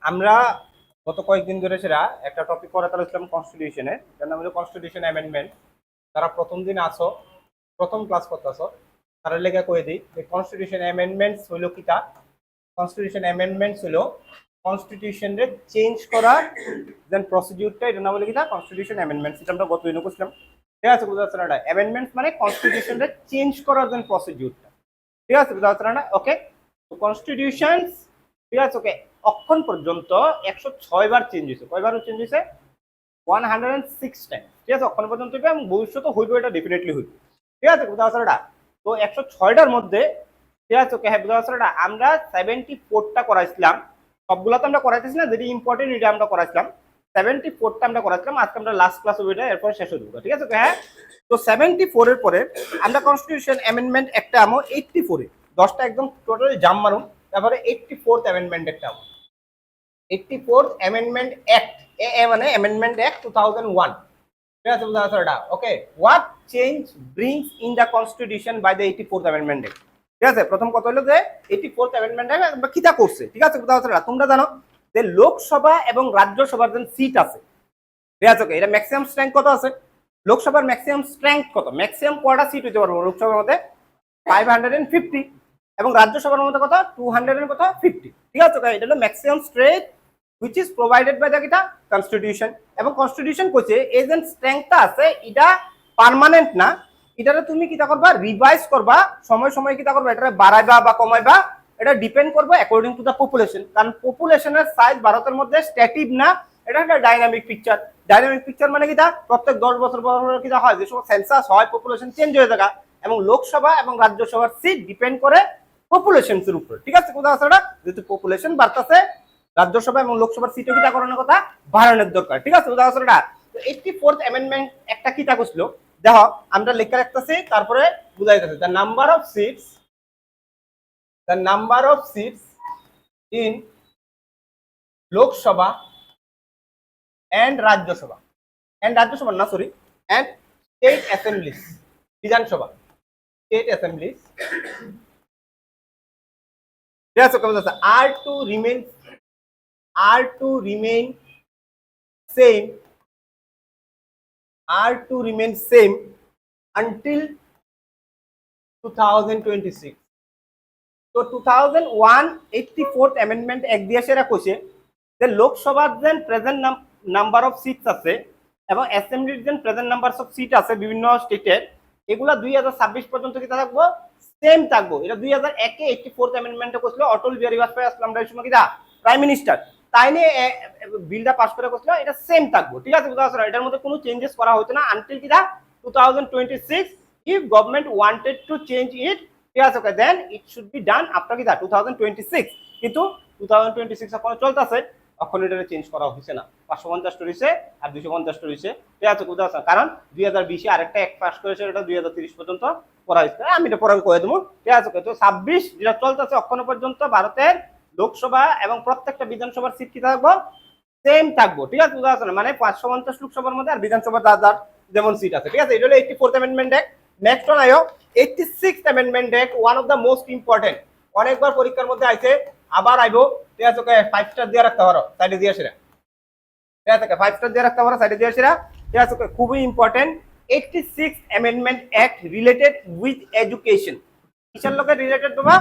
আমরা গত কয়েকদিন ধরে সেরা একটা টপিক পড়া চালাচ্ছিলাম কনস্টিটিউশনের, যার নাম হলো কনস্টিটিউশন অ্যামেন্ডমেন্ট। যারা প্রথম দিন আসো, প্রথম ক্লাস করতে আসো, তারা লেখা করে দিই যে কনস্টিটিউশন অ্যামেন্ডমেন্টস হইল কিটা। কনস্টিটিউশন অ্যামেন্ডমেন্টস হইল কনস্টিটিউশনের চেঞ্জ করার যেন প্রসিডিউরটা, এটা নাম হলো কিটা কনস্টিটিউশন অ্যামেন্ডমেন্টস। এটা আমরা গত দিনও করছিলাম, ঠিক আছে? বুঝতে পারছেন না? অ্যামেন্ডমেন্টস মানে কনস্টিটিউশনের চেঞ্জ করার যেন প্রসিডিউরটা, ঠিক আছে? বুঝতে পারছেন না? ওকে, তো কনস্টিটিউশনস, ঠিক আছে? ওকে, অক্ষণ পর্যন্ত 106 বার চেঞ্জ হয়েছে। কয়বার চেঞ্জ হয়েছে? 106 টাইম, ঠিক আছে? অক্ষণ পর্যন্ত এবং ভবিষ্যতে হইবে, এটা ডেফিনেটলি হইবে, ঠিক আছে? বুঝতে পারছেন না? তো 106টার মধ্যে, ঠিক আছে? ওকে, হ্যাঁ, বুঝতে পারছেন না? আমরা 74টা করাইছিলাম। সবগুলো তো আমরা করাইতেছি না, যেটি ইম্পর্টেন্ট এটা আমরা করাইছিলাম। 74টা আমরা করাইছিলাম। আজকে আমরা লাস্ট ক্লাস হবে এটা, এরপর শেষ হয়ে যাবে, ঠিক আছে? হ্যাঁ, তো 74 এর পরে আমরা কনস্টিটিউশন অ্যামেন্ডমেন্ট একটা আমো 84 এ 10টা একদম টোটালি জাম মারুন। তারপরে 84th অ্যামেন্ডমেন্ট একটা আমো 84th অ্যামেন্ডমেন্ট অ্যাক্ট, এ মানে অ্যামেন্ডমেন্ট অ্যাক্ট 2001, ঠিক আছে? বুঝা আছে এটা? Okay, what change brings in the constitution by the 84th amendment act, ঠিক আছে? প্রথম কথা হলো যে 84th অ্যামেন্ডমেন্ট অ্যাক্ট কিটা করছে, ঠিক আছে? বুঝা আছে? তোমরা জানো যে লোকসভা এবং রাজ্যসভার যে সিট আছে, ঠিক আছে? ওকে, এটা ম্যাক্সিমাম স্ট্রেংথ কত আছে? লোকসভার ম্যাক্সিমাম স্ট্রেংথ কত? ম্যাক্সিমাম কয়টা সিট হইতে পারবো লোকসভার মধ্যে? 550। এবং রাজ্যসভার মধ্যে কত? 250, ঠিক আছে? এটা হলো maximum strength which is provided by the কিটা কনস্টিটিউশন। এবং কনস্টিটিউশন কইছে এই যে স্ট্রেংথটা আছে এটা পার্মানেন্ট না, এটারে তুমি কিটা করবা? রিভাইজ করবা, সময় সময় কিটা করবা? এটা বাড়াইবা বা কমাইবা, এটা ডিপেন্ড করবে অ্যাকর্ডিং টু দ্য পপুলেশন। কারণ পপুলেশনের সাইজ ভারতের মধ্যে স্ট্যাটিক না, এটা একটা ডাইনামিক পিকচার। ডাইনামিক পিকচার মানে কিটা? প্রত্যেক 10 বছর পর কিটা হয়, যে সময় সেন্সাস হয় পপুলেশন চেঞ্জ হয়ে যায়। এবং লোকসভা এবং রাজ্যসভার সিট ডিপেন্ড করে পপুলেশনের উপর, ঠিক আছে? কোথাও আছে না? যেহেতু পপুলেশন বাড়তেছে, রাজ্যসভা এবং লোকসভার সিটও কিটা করানোর কথা বাড়ানোর দরকার, ঠিক আছে? উদাহরণ না, তো 84th অ্যামেন্ডমেন্ট একটা কিটা করছিল, দেখো আমরা লেখা রাখতেছি, তারপরে বুঝাইতেছে the number of seats in Lok Sabha and Rajya Sabha না sorry, and state assemblies, Vidhan Sabha, state assemblies, ঠিক আছে? are to remain same until 2026. তো 2001 84th অ্যামেন্ডমেন্ট এক দিয়ে সেরা কইছে যে লোকসভার যে প্রেজেন্ট নাম্বার অফ সিটস আছে এবং অ্যাসেম্বলির যে প্রেজেন্ট নাম্বার অফ সিট আছে বিভিন্ন স্টেটের, এগুলা 2026 পর্যন্ত কি থাকবো? সেম থাকবো। এটা 2001 এ 84th অ্যামেন্ডমেন্টে কইছিল অটল বিহারী বাজপেয়ী আসলাম এই সময় কিটা প্রাইম মিনিস্টার, তাই নিয়ে বিলটা পাস করে কইছিল এটা সেম থাকবো, ঠিক আছে? বুঝা আছে? এটার মধ্যে কোনো চেঞ্জেস করা হতো না আনটিল কিটা 2026। if government wanted to change it, ঠিক আছে? Okay, then it should be done after কিটা 2026। কিন্তু 2026 এখন চলতেছে, এখন এটা চেঞ্জ করা হয়েছে না। 550 রয়েছে আর 250 রয়েছে, ঠিক আছে? বুঝা আছে? কারণ 2020 এ আরেকটা এক পাস করেছে, এটা 2030 পর্যন্ত করা হয়েছে। আমি এটা পরে কয়ে দেবো, ঠিক আছে? তো 26 যেটা চলতেছে এখনো পর্যন্ত ভারতের লোকসভা এবং প্রত্যেকটা বিধানসভার সিট কি থাকবো? সেম থাকবো, ঠিক আছে? বুঝা আছে? মানে 550 লোকসভার মধ্যে আর বিধানসভার যার যেমন সিট আছে, ঠিক আছে? এটা হলো 84th amendment act. Next one আয়ো 86th amendment act, one of the most important. অনেকবার পরীক্ষার মধ্যে আইছে, আবার আইবো, ঠিক আছে? ওকে, 5 স্টার দিয়ে রাখতে পারো, সাইডে দিয়ে আসিরা, ঠিক আছে? 5 স্টার দিয়ে রাখতে পারো, সাইডে দিয়ে আসিরা, ঠিক আছে? ওকে, খুবই important. 86th amendment act related with education. কিসের লগে রিলেটেড বাবা?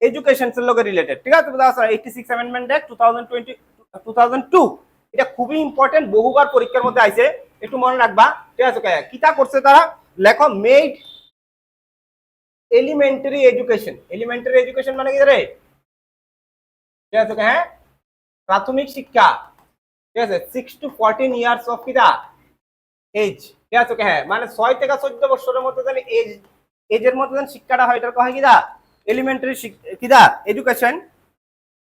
এডুকেশনের লগে রিলেটেড, ঠিক আছে? বুঝা আছে? 86th অ্যামেন্ডমেন্ট অ্যাক্ট 2002, এটা খুবই ইম্পর্টেন্ট, বহুবার পরীক্ষার মধ্যে আইছে, একটু মনে রাখবা, ঠিক আছে? ওকে, কিটা করছে তারা? লেখো মেড এলিমেন্টারি এডুকেশন মানে কি রে? ঠিক আছে? হ্যাঁ, প্রাথমিক শিক্ষা, ঠিক আছে? 6 to 14 ইয়ার্স অফ কিটা এজ, ঠিক আছে? হ্যাঁ, মানে 6 থেকে 14 বছরের মধ্যে জানি এজের মধ্যে জানি শিক্ষাটা হয়, এটার কয় কিটা এলিমেন্টারি কিটা এডুকেশন,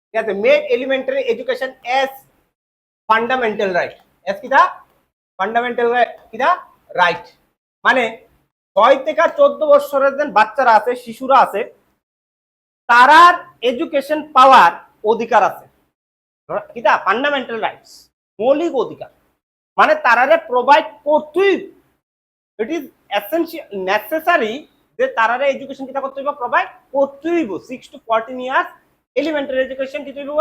ঠিক আছে? Made elementary education as fundamental right, as কিটা ফান্ডামেন্টাল কিটা রাইট। মানে 6 থেকে 14 বছরের যে বাচ্চারা আছে, শিশুরা আছে, তারার এডুকেশন পাওয়ার অধিকার আছে, কিটা ফান্ডামেন্টাল রাইটস, মৌলিক অধিকার। মানে তারারে প্রোভাইড করতেই, ইট ইজ এসেনশিয়াল নেসেসারি যে তারারে এডুকেশন কিটা করতে হইব? প্রোভাইড করতেই হইব। 6 to 14 ইয়ার্স এলিমেন্টারি এডুকেশন দিতে হইব,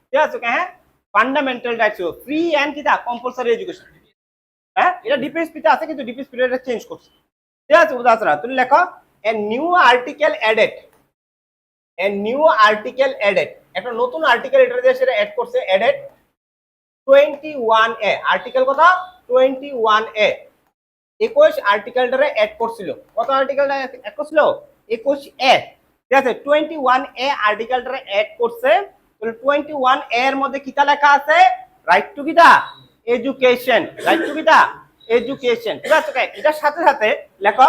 ঠিক আছে? হ্যাঁ, ফান্ডামেন্টাল রাইটস ফ্রি এন্ড কিটা কম্পালসরি এডুকেশন। হ্যাঁ, এটা ডিপিএসপি তে আছে কিন্তু ডিপিএসপি এটা চেঞ্জ করছে। ঠিক আছে, বুঝা আছে না? তুমি লেখো a new article added, a new article added, একটা নতুন আর্টিকেল এটা দিয়ে সেটা অ্যাড করছে, এডেড 21A আর্টিকেল কত 21A 21 আর্টিকেলটারে অ্যাড করছিল। কত আর্টিকেলটা অ্যাড করছিল 21A। ঠিক আছে, 21A আর্টিকেলটারে অ্যাড করছে। তাহলে 21A এর মধ্যে কিটা লেখা আছে রাইট টু কিটা এডুকেশন, রাইট টু কিটা এডুকেশন। ঠিক আছে, এটার সাথে সাথে লেখো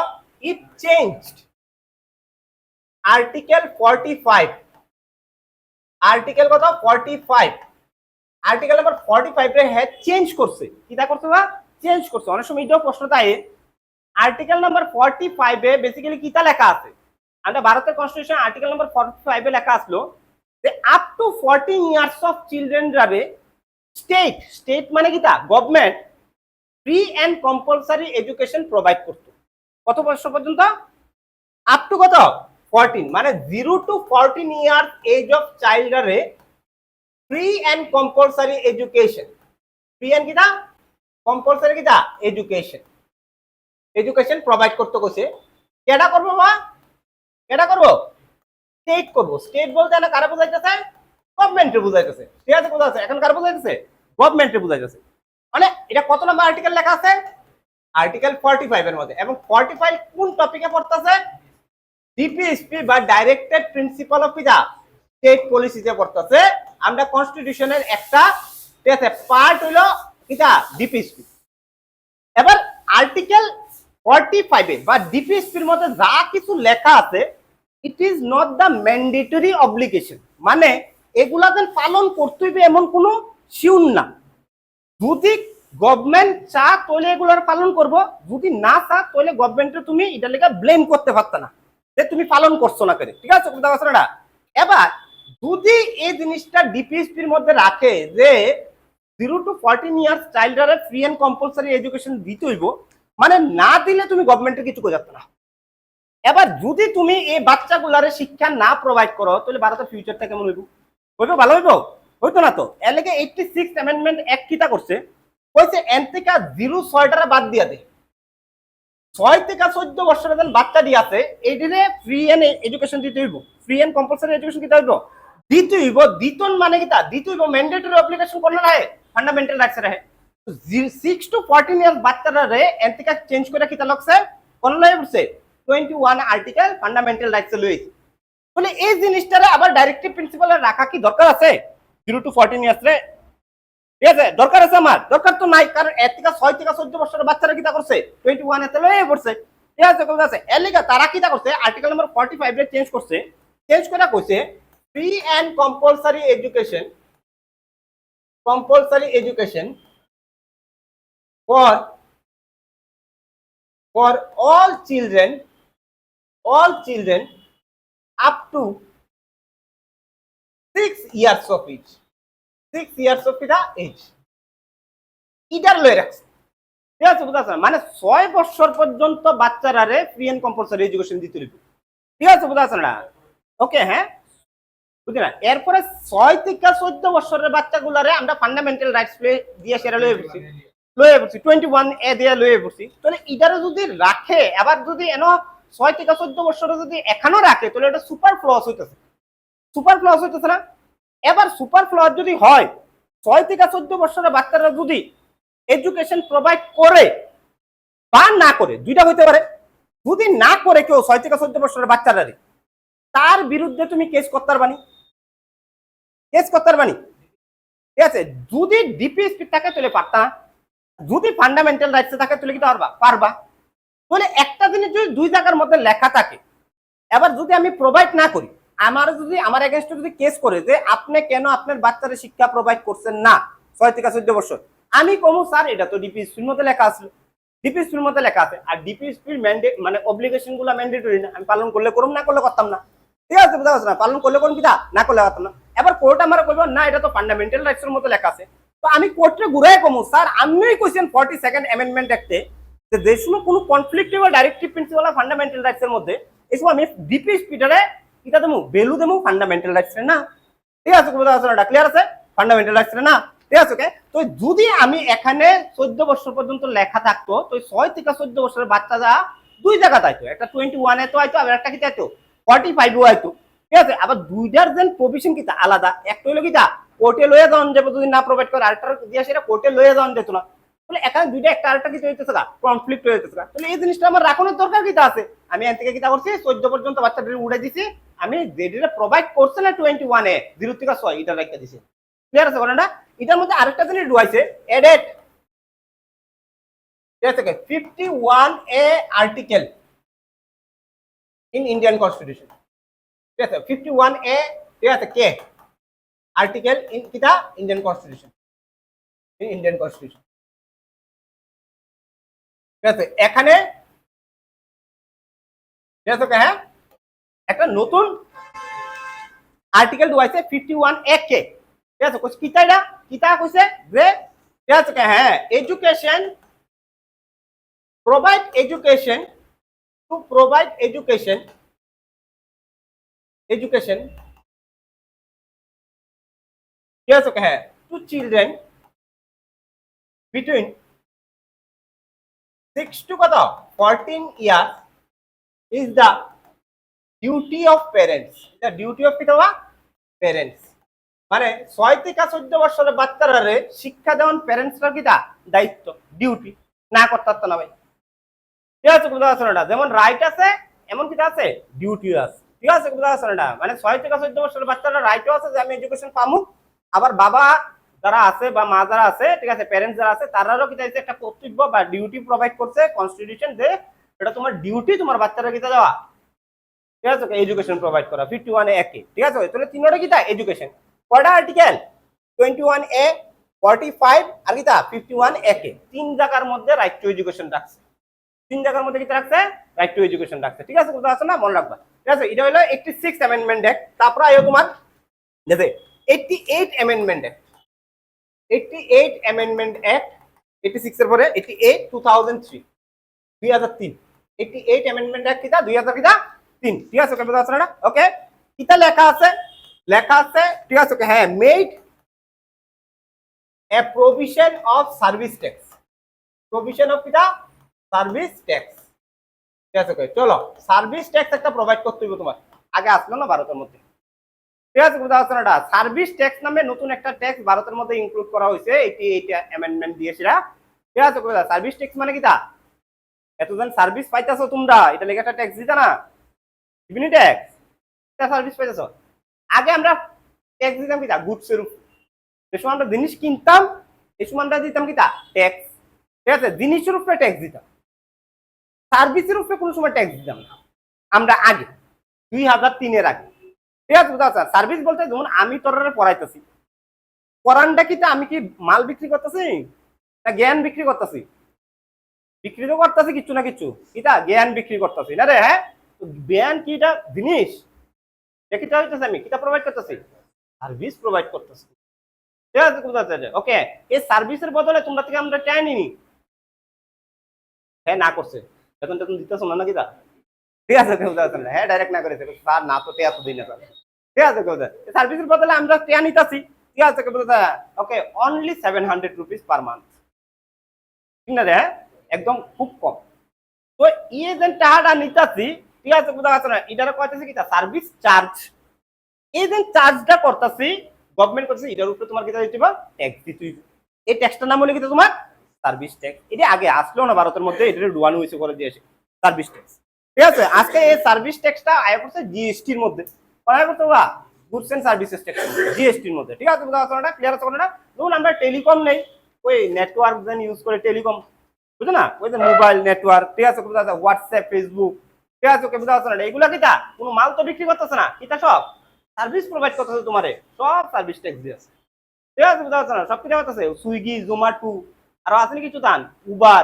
ইট চেঞ্জড আর্টিকেল 45, আর্টিকেল কত 45, আর্টিকেল নাম্বার 45 রে হ্যাঁ চেঞ্জ করছে। কিটা করছে বা চেঞ্জ করছে। অনেক সময় এটাও প্রশ্ন থাকে আর্টিকেল নাম্বার 45 এ বেসিক্যালি কিটা লেখা আছে। আমরা ভারতের কনস্টিটিউশন আর্টিকেল নাম্বার 45 এ লেখা আসলো যে up to 14 years of children যাবে স্টেট, স্টেট মানে কিটা government free and compulsory education provide করত। কত বছর পর্যন্ত? আপ টু কত 14, মানে 0 to 14 ইয়ার্স এজ অফ চাইল্ডরে free and compulsory education, free and কিটা কম্পালসারি কিটা এডুকেশন, এডুকেশন প্রোভাইড করতে কইছে। কেডা করবো বা কেডা করবো স্টেট করবো। স্টেট বলতে না কারে বোঝাইতেছে? গভর্নমেন্টে বুঝাইতেছে। ঠিক আছে, বোঝা আছে? এখন কারে বুঝাইতেছে? গভর্নমেন্টে বুঝাইতেছে। মানে এটা কত নম্বর আর্টিকেল লেখা আছে? আর্টিকেল 45 এর মধ্যে। এবং 45 কোন টপিকে পড়তেছে? ডিপিএসপি বা ডাইরেক্টেড প্রিন্সিপাল অফ কিটা স্টেট পলিসিতে পড়তেছে। আমরা কনস্টিটিউশনের একটা ঠিক আছে পার্ট হইলো কিটা ডিপিএসপি। এবার আর্টিকেল 45 এ বা ডিপিএসপির মধ্যে যা কিছু লেখা আছে it is not the mandatory obligation, মানে এগুলা যেন পালন করতে হইবে এমন কোনো শিউর না। যদি গভর্নমেন্ট চা তাহলে এগুলার পালন করব, যদি না চা তাহলে গভর্নমেন্টে তুমি এটা লেখা ব্লেম করতে পারত না যে তুমি পালন করছো না করে। ঠিক আছে, বুঝতে পারছো না? এবার যদি এই জিনিসটা ডিপিএসপির মধ্যে রাখে যে 0 to 14 ইয়ার্স চাইল্ডরে ফ্রি এন্ড কম্পালসারি এডুকেশন দিতে হইব, মানে না দিলে তুমি গভর্নমেন্টের কিছু করে যাবে না। এবার যদি তুমি এই বাচ্চাগুলারে শিক্ষা না প্রোভাইড করো তাহলে ভারতের ফিউচারটা কেমন হইব? হইব? ভালো হইব? হইতো না তো। এর লাগে 86 অ্যামেন্ডমেন্ট এক কিটা করছে, কইছে এন থেকে 06টারে বাদ দিয়া দে, 6 থেকে 14 বছরের যেন বাচ্চা দিয়ে আছে এইদিনে ফ্রি এন্ড এডুকেশন দিতে হইব, ফ্রি এন্ড কম্পালসারি এডুকেশন দিতে হইব, দিতে হইব। দিতন মানে কিটা দিতে হইব ম্যান্ডেটরি অ্যাপ্লিকেশন করলে না ফান্ডামেন্টাল রাইটস রাহে। 6 to 14 ইয়ার্স বাচ্চারা রে এন থেকে চেঞ্জ করে কিটা লাগছে কোন লাই পড়ছে 21 আর্টিকেল ফান্ডামেন্টাল রাইটস লইছে। তাহলে এই জিনিসটারে আবার ডাইরেক্টিভ প্রিন্সিপালে রাখা কি দরকার আছে 0 to 14 ইয়ার্স রে? ঠিক আছে, দরকার আছে আমার? দরকার তো নাই, কারণ এর থেকে 6 থেকে 14 বছরের বাচ্চারা কিটা করছে 21 এতে লয়ে পড়ছে। ঠিক আছে, কথা আছে। এর লিগা তারা কিটা করছে আর্টিকেল নাম্বার 45 রে চেঞ্জ করছে, চেঞ্জ করে কইছে free and compulsory education, compulsory education for all children up to 6 years of age, 6 years of age ইটার লয়ে রাখছে। ঠিক আছে, বুঝা আছে? মানে 6 বছর পর্যন্ত বাচ্চারারে ফ্রি এন্ড কম্পালসারি এডুকেশন দিতে হইব। ঠিক আছে, বুঝা আছে না? ওকে, হ্যাঁ, বুঝলি না? এরপরে 6 থেকে 14 বছরের বাচ্চাগুলারে আমরা ফান্ডামেন্টাল রাইটস দিয়ে সেরা লয়ে পড়ছি, 21A দিয়ে লয়ে পড়ছি। তাহলে ইটারে যদি রাখে, আবার যদি এন 6 থেকে 14 বছরে যদি এখানো রাখে তাহলে এটা সুপার ফ্লস হইতেছে, সুপার ফ্লস হইতেছে না? এবার সুপার ফ্লস যদি হয় 6 থেকে 14 বছরের বাচ্চারা যদি এডুকেশন প্রোভাইড করে বা না করে, দুইটা হইতে পারে। যদি না করে কেউ 6 থেকে 14 বছরের বাচ্চারা তার বিরুদ্ধে তুমি কেস করতে পারবানি, কেস করতে পারবানি। ঠিক আছে, যদি ডিপিএসপি থাকে তাহলে পারতা, যদি ফান্ডামেন্টাল রাইটস থাকে তাহলে কি পারবা। তাহলে একটা জিনিস যদি দুই জায়গার মধ্যে লেখা থাকে, এবার যদি আমি প্রোভাইড না করি, আমার যদি আমার এগেইনস্টে যদি কেস করে যে আপনি কেন আপনার বাচ্চারে শিক্ষা প্রোভাইড করছেন না 6 থেকে 14 বছর, আমি কমু স্যার এটা তো ডিপিএসপির মধ্যে লেখা আছে, ডিপিএসপির মধ্যে লেখা আছে। আর ডিপিএসপির ম্যান্ডেট মানে অব্লিগেশন গুলো ম্যান্ডেটরি না, আমি পালন করলে করুম, না করলে করতাম না। ঠিক আছে, বুঝা যাচ্ছে না? পালন করলে করুন কিটা, না করলে করতাম না। এবার কোর্ট আমার কইব না এটা তো ফান্ডামেন্টাল রাইটস এর মধ্যে লেখা আছে, তো আমি কোর্টে ঘুরাই কমু স্যার আমিই কইছেন 42nd অ্যামেন্ডমেন্ট অ্যাক্টে যে সময় কোনো কনফ্লিক্টিভ বা directive principle of fundamental rights এর মধ্যে এই সময় আমি ডিপিএসপিটারে এটা দেবো ভ্যালু দেবো ফান্ডামেন্টাল রাইটস না। ঠিক আছে, বুঝা যাচ্ছে না? ক্লিয়ার আছে? ফান্ডামেন্টাল আসছে না, ঠিক আছে ওকে। তো যদি আমি এখানে 14 বছর পর্যন্ত লেখা থাকতো, তো 6 থেকে 14 বছরের বাচ্চারা দুই জায়গা আইতো, একটা 21 এ তো আইতো, আবার একটা কি আইতো 45 ও আইতো, ঠিক আছে। আবার দুইটার যেন প্রভিশন কিতা আলাদা, একটা হলো কিতা কোর্টে লয়ে যাওয়ান যাবে যদি না প্রোভাইড করে, আরেকটা দিয়া সেটা কোর্টে লয়ে যাওয়ান যেত না। তাহলে এখানে দুইটা একটা আরেকটা কিছু হইতেছে না, কনফ্লিক্ট হয়ে যেতেছে। তাহলে এই জিনিসটা আমার রাখানোর দরকার কিতা আছে, আমি এখান থেকে কিতা করছি 14 পর্যন্ত বাচ্চাদের উড়ে দিছি, আমি যেটা প্রোভাইড করছে না 21 এ 0 থেকে 6 এটা রেখে দিছি। ক্লিয়ার আছে কথাটা? এটার মধ্যে আরেকটা জিনিস ঢুকাইছে, এডেড, ঠিক আছে 51 এ আর্টিকেল ইন ইন্ডিয়ান কনস্টিটিউশন, ঠিক আছে 51 এ, ঠিক আছে কে আর্টিকেল ইন কিতা ইন্ডিয়ান কনস্টিটিউশন, ইন্ডিয়ান কনস্টিটিউশন, ঠিক আছে। এখানে ঠিক আছে হ্যাঁ, একটা নতুন আর্টিকেল ঢুকাইছে 51 এ কে, ঠিক আছে কিতা এটা কিতা কইছে যে, ঠিক আছে হ্যাঁ, education provide education to provide education ঠিক আছে হ্যাঁ, to children between 6 to 14 years is the duty of parents, the duty of parents, মানে 6 থেকে 14 বছরের বাচ্চারা শিক্ষা দেওয়ান প্যারেন্টসরা কিটা দায়িত্ব, ডিউটি, না করতে পারতো না ভাই, ঠিক আছে বুঝা আছে না? যেমন রাইট আছে এমন কিটা আছে, ডিউটিও আছে, ঠিক আছে বুঝা আছে না? মানে 6 থেকে 14 বছরের বাচ্চারা রাইটও আছে যে আমি এডুকেশন পামু, আবার বাবা যারা আছে বা মা যারা আছে, ঠিক আছে প্যারেন্টস যারা আছে, তারাও কিটা একটা কর্তব্য বা ডিউটি প্রোভাইড করছে কনস্টিটিউশন যে এটা তোমার ডিউটি তোমার বাচ্চারা কিটা দেওয়া, ঠিক আছে এডুকেশন প্রোভাইড করা 51 এ একে, ঠিক আছে। তাহলে তিনটা কিটা এডুকেশন, কয়টা আর্টিকেল 21 এ 45 আর কিটা 51 একে, তিন জায়গার মধ্যে রাইট টু এডুকেশন রাখছে, তিন জায়গার মধ্যে কিটা রাখছে রাইট টু এডুকেশন রাখছে, ঠিক আছে বুঝা আছে না? মনে রাখবা, ঠিক আছে। এটা হলো 86 অ্যামেন্ডমেন্ট অ্যাক্ট। তারপর আইও তোমার দেখে 88 অ্যামেন্ডমেন্ট অ্যাক্ট, 88 অ্যামেন্ডমেন্ট অ্যাক্ট, 86 এর পরে 88 2003, 2003 88 অ্যামেন্ডমেন্ট অ্যাক্ট কিটা 2003, ঠিক আছে বুঝা আছে না? ওকে, কিটা লেখা আছে, ঠিক আছে হ্যাঁ, made a provision of service tax, provision of কিটা সার্ভিস ট্যাক্স, ঠিক আছে চলো সার্ভিস ট্যাক্স একটা প্রোভাইড করতে হবে তোমার, আগে আসলো না ভারতের মধ্যে, ঠিক আছে বুঝা যাচ্ছে না? সার্ভিস ট্যাক্স নামে নতুন একটা ট্যাক্স ভারতের মধ্যে ইনক্লুড করা হয়েছে, এইটা অ্যামেন্ডমেন্ট দিয়েছে, ঠিক আছে সার্ভিস ট্যাক্স মানে কিটা এতজন সার্ভিস পাইতেছো তোমরা, এটা লেগে একটা ট্যাক্স দিতা না, রেভিনিউ ট্যাক্স, এটা সার্ভিস পাইতেছো। আগে আমরা ট্যাক্স দিতাম কিটা গুডসের উপর, যে সময় আমরা জিনিস কিনতাম এই সময় আমরা দিতাম কিটা ট্যাক্স, ঠিক আছে জিনিসের উপরে ট্যাক্স দিতাম, সার্ভিসের উপরে কোনো সময় ট্যাক্স দিতাম না আমরা আগে, 2003 এর আগে, ঠিক আছে বুঝা যাচ্ছে? সার্ভিস বলতে যেমন আমি তোরা পড়াইতেছি, পড়ানটা কিটা আমি কি মাল বিক্রি করতেছি না জ্ঞান বিক্রি করতেছি, বিক্রি তো করতেছি কিছু না কিছু, কিটা জ্ঞান বিক্রি করতেছি না রে, হ্যাঁ জ্ঞান কিটা জিনিস, কিটা হইতেছে আমি কিটা প্রোভাইড করতেছি, সার্ভিস প্রোভাইড করতেছি, ঠিক আছে বুঝা যাচ্ছে? ওকে, এই সার্ভিসের বদলে তোমরা থেকে আমরা টাই নিনি, হ্যাঁ না করছে এখন তখন দিতেছো না কিটা, ঠিক আছে বুঝা যাচ্ছে না? হ্যাঁ ডাইরেক্ট না করেছে স্যার না তো এত দিন না, ঠিক আছে সার্ভিসের বদলে আমরা টাকা নিতেছি, ঠিক আছে বুঝা? ওকে, অনলি 700 রুপিস পার মান্থ, ঠিক না রে? একদম খুব কম। তো ইয়ে যে টাকাটা নিতেছি, ঠিক আছে বুঝা যাচ্ছে না? এটার কইতেছে কি সার্ভিস চার্জ, এই যে চার্জটা করতেছি গভর্নমেন্ট করতেছে, এটার উপরে তোমার কিটা দিতে হবে ট্যাক্স দিতে হবে, এই ট্যাক্সটার নাম হলো কি তোমার সার্ভিস ট্যাক্স। এটা আগে আসলো না ভারতের মধ্যে, এটা ডুয়ানো হয়েছে করে দিয়েছে সার্ভিস ট্যাক্স, ঠিক আছে। আজকে এই সার্ভিস ট্যাক্সটা আয় করছে জিএসটির মধ্যে, আয় করতে বা গুডস এন্ড সার্ভিসেস ট্যাক্স জিএসটির মধ্যে, ঠিক আছে বুঝা যাচ্ছে? ক্লিয়ার আছে কোনটা? ধরুন আমরা টেলিকম নেই, ওই নেটওয়ার্ক যেন ইউজ করে টেলিকম, বুঝছো না? ওই যে মোবাইল নেটওয়ার্ক, ঠিক আছে বুঝা যাচ্ছে? হোয়াটসঅ্যাপ ফেসবুক, ঠিক আছে বুঝা যাচ্ছে না? এগুলা কিটা কোনো মাল তো বিক্রি করতেছে না, কিটা সব সার্ভিস প্রোভাইড করতেছে তোমারে, সব সার্ভিস ট্যাক্স দিয়ে আছে, ঠিক আছে বুঝা যাচ্ছে না? সব কিছু করতেছে, সুইগি জোম্যাটো আরো আছে নি কিছু দান, উবার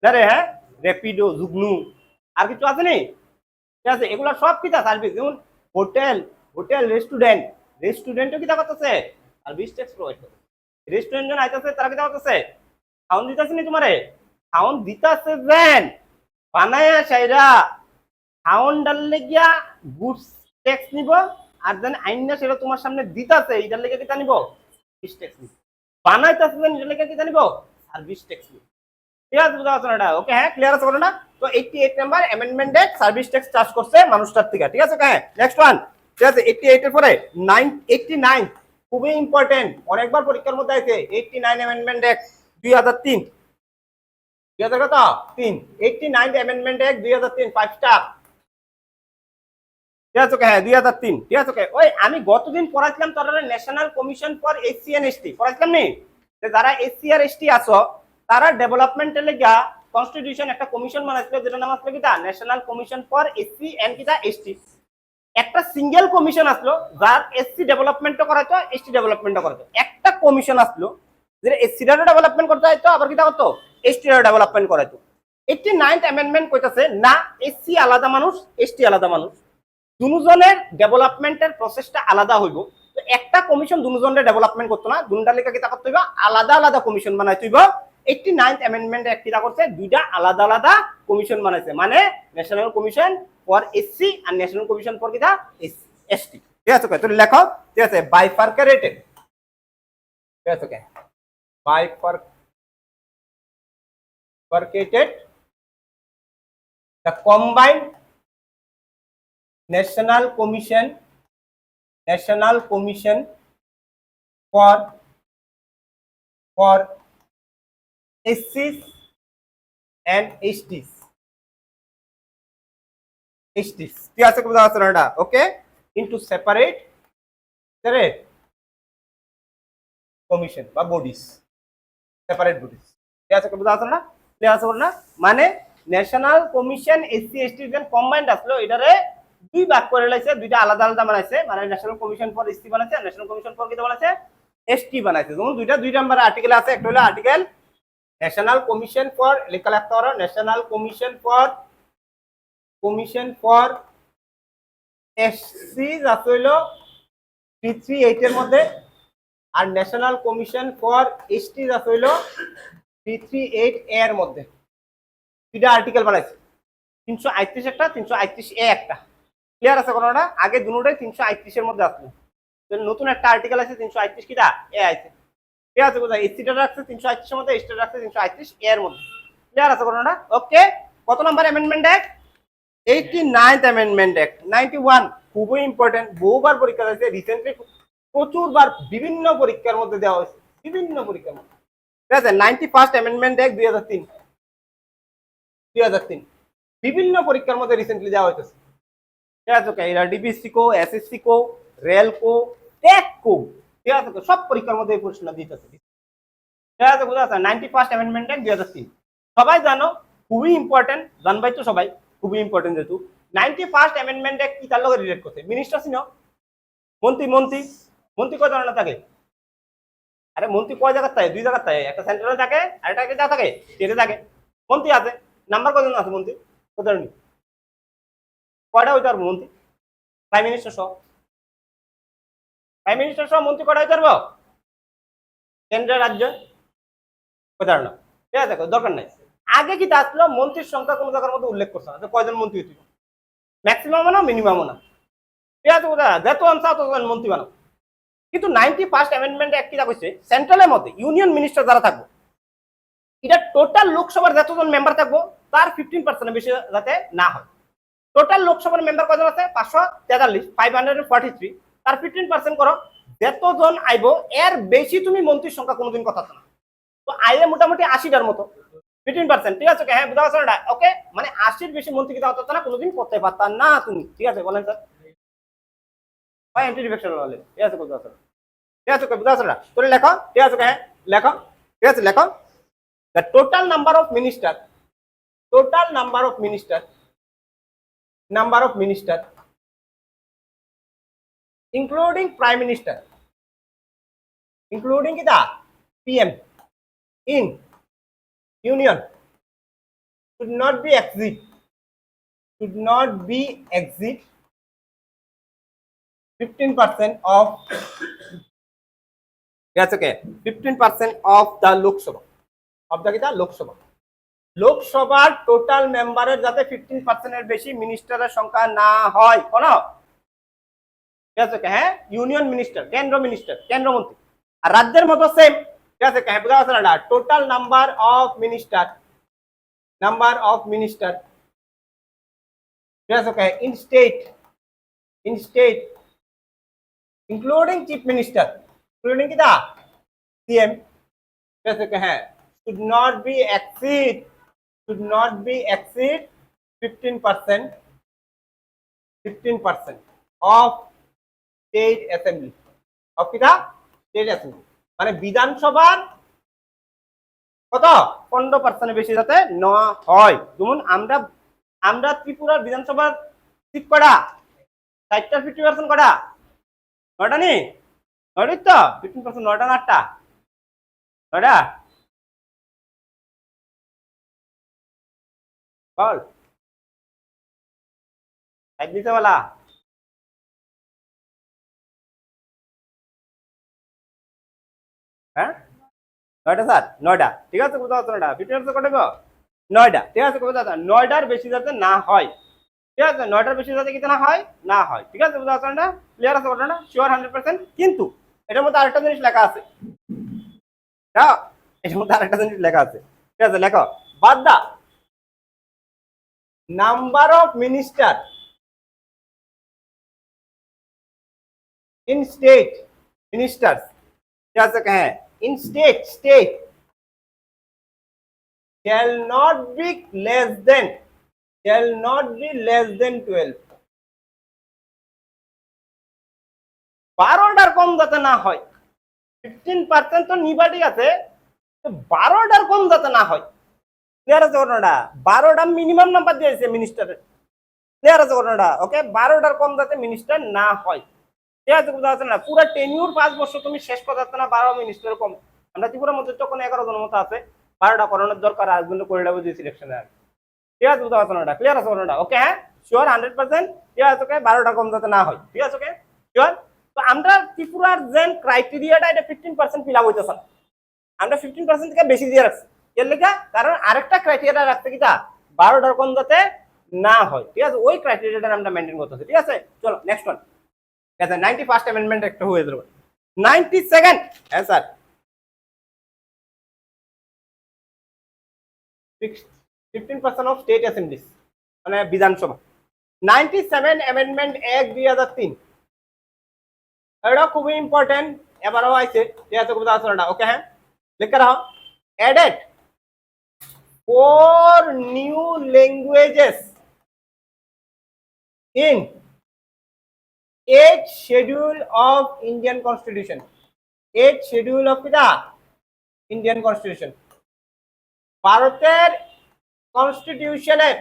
না রে, হ্যাঁ র্যাপিডো জুগনু আর কিছু আছে নি, ঠিক আছে এগুলা সব কিটা সার্ভিস। যেমন হোটেল, রেস্টুরেন্টও কিটা করতেছে সার্ভিস ট্যাক্স প্রোভাইড করে, রেস্টুরেন্ট জন আইতাছে তারা কিটা করতেছে খাওন দিতেছে নি তোমারে, খাওন দিতেছে যেন বানায়া সাইরা খাওন ডাললে গিয়া গুডস ট্যাক্স নিব, আর যেন আইন না সেটা তোমার সামনে দিতেছে এটার লেগে কিটা নিব সার্ভিস ট্যাক্স লিস্ট বানাইতেছে এটা লেখা কি জানিব সার্ভিস ট্যাক্স লিস্ট ঠিক আছে বুঝা যাচ্ছে না এটা ওকে হ্যাঁ ক্লিয়ার আছে বলো না তো 88 number amendment act service tax charge করছে মানুষটার থেকে ঠিক আছে হ্যাঁ নেক্সট ওয়ান ঠিক আছে 88 এর পরে 89 খুবই ইম্পর্টেন্ট অনেকবার পরীক্ষার মধ্যে আছে 89 অ্যামেন্ডমেন্ট এক্ট 2003 2000 কত 3 89 অ্যামেন্ডমেন্ট এক্ট 2003 5 স্টার ঠিক আছে হ্যাঁ 2003 ঠিক আছে ওই আমি গতদিন পড়াইছিলাম তোরা national commission for SC and ST পড়াইছিলাম নি যারা এসসি আর এসটি আছো তারা ডেভেলপমেন্টের লাগা কনস্টিটিউশন একটা কমিশন বানাইছিল যেটা নাম আসলে কিটা national commission for SC and কিটা এসটি একটা সিঙ্গেল কমিশন আসলো যার এসসি ডেভেলপমেন্টও করাইতো এসটি ডেভেলপমেন্টও করাইতো একটা কমিশন আসলো যেটা এসসি এর ডেভেলপমেন্ট করতে হইতো আবার কিটা করতো এসটি এর ডেভেলপমেন্ট করাইতো 89th অ্যামেন্ডমেন্ট কইতাছে না এসসি আলাদা মানুষ এসটি আলাদা মানুষ দুজনের ডেভেলপমেন্টের প্রসেসটা আলাদা হইব তো একটা কমিশন দুজনের ডেভেলপমেন্ট করতো না দুনটা লেখা কিতা করতে হইব আলাদা আলাদা কমিশন বানাইতে হইব 89th অ্যামেন্ডমেন্ট এক কিতা করছে দুইটা আলাদা আলাদা কমিশন বানাইছে মানে ন্যাশনাল কমিশন ফর এসসি আর ন্যাশনাল কমিশন ফর কিতা এসটি ঠিক আছে তো লেখো ঠিক আছে বাইফার্কেটেড ঠিক আছে বাইফার্কেটেড the combined national commission for SCs and STs ঠিক আছে বুঝা যাচ্ছে না এটা ওকে ইনটু সেপারেট কমিশন বা বডিজ সেপারেট বডিজ ঠিক আছে বুঝা যাচ্ছে না ক্লিয়ার আছে না মানে ন্যাশনাল কমিশন এসসি এসটি যেন কম্বাইন্ড আসলো এটারে দুই ভাগ করে লাইছে দুইটা আলাদা আলাদা বানাইছে মানে ন্যাশনাল কমিশন ফর এসসি বানাইছে আর ন্যাশনাল কমিশন ফর কিটা বানাইছে এসটি বানাইছে যেমন দুইটা দুই নাম্বার আর্টিকেল আছে একটা হলো আর্টিকেল ন্যাশনাল কমিশন ফর লেখা লাগতে পারো ন্যাশনাল কমিশন ফর এসসি আছে হলো 338 এর মধ্যে আর ন্যাশনাল কমিশন ফর এসটি আছে হলো 338 এর মধ্যে দুইটা আর্টিকেল বানাইছে 338 একটা 338 এ একটা ক্লিয়ার আছে কোনটা আগে দুটোটাই 338 এর মধ্যে আসলো নতুন একটা আর্টিকেল আছে 338 কিটা এ আছে ঠিক আছে বুঝা এসসিটা রাখছে 338 এর মধ্যে এসটি রাখছে 338 এর মধ্যে ক্লিয়ার আছে কোনটা ওকে কত number amendment act 89th amendment act 91 খুবই ইম্পর্টেন্ট বহুবার পরীক্ষা হয়েছে রিসেন্টলি প্রচুরবার বিভিন্ন পরীক্ষার মধ্যে দেওয়া হয়েছে বিভিন্ন পরীক্ষার মধ্যে ঠিক আছে 91st অ্যামেন্ডমেন্ট অ্যাক্ট 2003 বিভিন্ন পরীক্ষার মধ্যে রিসেন্টলি দেওয়া হয়েছে ঠিক আছে এরা ডিবিসি কো এসএসসি কো রেল কো টেক কো ঠিক আছে সব পরীক্ষার মধ্যে এই প্রশ্ন দিতেছে ঠিক আছে বুঝা যাচ্ছে 91st অ্যামেন্ডমেন্ট অ্যাক্ট 2003 সবাই জানো খুবই ইম্পর্টেন্ট জানবাই তো সবাই খুবই ইম্পর্টেন্ট যেহেতু 91st অ্যামেন্ডমেন্ট অ্যাক্ট কি তার লগে রিলেট করছে মিনিস্টার চিনো মন্ত্রী কয় ধরনের থাকে আরে মন্ত্রী কয় জায়গায় থাকে দুই জায়গায় থাকে একটা সেন্ট্রালে থাকে আর একটা যা থাকে স্টেটে থাকে মন্ত্রী আছে নাম্বার কজন আছে মন্ত্রী কত ধরনের কয়টা হইতে পারবো মন্ত্রী প্রাইম মিনিস্টার সহ মন্ত্রী কয়টা হইতে পারবো কেন্দ্রের রাজ্য কয় ধরনের ঠিক আছে দরকার নাই আগে কি আসলো মন্ত্রীর সংখ্যা কোনো জায়গার মধ্যে উল্লেখ করছে না কয়জন মন্ত্রী হইতে ম্যাক্সিমাম না মিনিমামও না ঠিক আছে বোঝা যত আনসার ততজন মন্ত্রী বানাও কিন্তু 91st অ্যামেন্ডমেন্ট অ্যাক্ট কিটা কইছে সেন্ট্রালের মধ্যে ইউনিয়ন মিনিস্টার যারা থাকবো এটা টোটাল লোকসভার যতজন মেম্বার থাকবো তার 15% বেশি যাতে না হয় টোটাল লোকসভার মেম্বার কয়জন আছে 543 তার 15% করো যতজন আইবো এর বেশি তুমি মন্ত্রীর সংখ্যা কোনোদিন কথা না তো আইলে মোটামুটি 80টার মতো 15% ঠিক আছে হ্যাঁ বুঝা যাচ্ছে না ওকে মানে 80-র বেশি মন্ত্রী কিটা হতো না কোনোদিন করতে পারতা না তুমি ঠিক আছে বলেন স্যার ভাই এন্টি ডিফেকশন বলে ঠিক আছে বুঝা যাচ্ছে ঠিক আছে বুঝা যাচ্ছে না তোরে লেখো ঠিক আছে হ্যাঁ লেখো ঠিক আছে লেখো the total number of minister including prime minister including kita pm in union should not be exceed 15% of that's okay 15% of the Lok Sabha of the kita Lok Sabha total member যাতে 15% এর বেশি মিনিস্টারের সংখ্যা না হয় কোন ঠিক আছে হ্যাঁ ইউনিয়ন মিনিস্টার কেন্দ্রমন্ত্রী আর রাজ্যের মতো সেম, ঠিক আছে কে বুঝা গেছে না টোটাল নাম্বার অফ মিনিস্টার, ঠিক আছে কে in state including chief minister, including কি দা সিএম, ঠিক আছে কে হ্যাঁ should not be exceed 15% of state assembly of কিটা স্টেট অ্যাসেম্বলি, মানে বিধানসভার কত 15% বেশি যাতে নেওয়া হয়। যেমন আমরা ত্রিপুরার বিধানসভার সিট কটা 60টা 50% কটা 9টা নি 9টা তো 15% 9টা না 8টা 9টা বল এক দিতে বলা হ্যাঁ 9টা স্যার 9টা, ঠিক আছে কোথাও 9টা 50% কটা 9টা, ঠিক আছে কোথাও 9টার বেশি যাতে না হয়, ঠিক আছে 9টার বেশি যাতে কিনা না হয়, ঠিক আছে বুঝতে পারছেন না, ক্লিয়ার আছে ঘটনা শিওর 100%। কিন্তু এটার মধ্যে আরেকটা জিনিস লেখা আছে, হ্যাঁ এটার মধ্যে আরেকটা জিনিস লেখা আছে, ঠিক আছে লেখো বাদ the number of minister in state ministers, ঠিক আছে হ্যাঁ in state shall not be less than 12, 12টার কম যাতে না হয়, 15% তো নিবা ঠিক আছে, 12টার কম যাতে না হয়, ক্লিয়ার আছে ঘটনাটা, 12টা মিনিমাম নাম্বার দিয়েছে মিনিস্টারের, ক্লিয়ার আছে ঘটনাটা ওকে, 12টার কম যাতে মিনিস্টার না হয়, ঠিক আছে বুঝতে পারছেন না, পুরো টেনিউর 5 বছর তুমি শেষ করতে পারছো না 12 মিনিস্টার কম, আমরা ত্রিপুরার মধ্যে তখন 11 জনের মতো আছে, 12টা করানোর দরকার, আরেকজন্য করে নেবো যে সিলেকশনে আর, ঠিক আছে বুঝতে পারছো না, ক্লিয়ার আছে ঘটনাটা ওকে, হ্যাঁ শিওর 100%, ঠিক আছে ওকে 12টা কম যাতে না হয়, ঠিক আছে ওকে শিওর। তো আমরা ত্রিপুরার যে ক্রাইটেরিয়াটা এটা 15% ফিল আপ হইতেছে না, আমরা 15% থেকে বেশি দিয়ে রাখছি, এর লেখা কারণ আরেকটা ক্রাইটেরিয়া রাখতে কি তা 12টার কম যাতে না হয়, ঠিক আছে ওই ক্রাইটেরিয়াটা আমরা মেনটেন করতেছি, ঠিক আছে চলো নেক্সট ওয়ান, ঠিক আছে 91st অ্যামেন্ডমেন্ট একটা হয়ে যাবে, 92nd হ্যাঁ স্যার 15% অফ স্টেট অ্যাসেম্বলিজ মানে বিধানসভা, 97 অ্যামেন্ডমেন্ট এক 2003, এটা খুবই ইম্পর্টেন্ট, এবারও আইছে, ঠিক আছে বুঝতে পারছো না ওকে, হ্যাঁ লিখে রাখো added 4 new languages in 8th schedule of Indian Constitution, 8th schedule of the Indian Constitution, ভারতের কনস্টিটিউশনের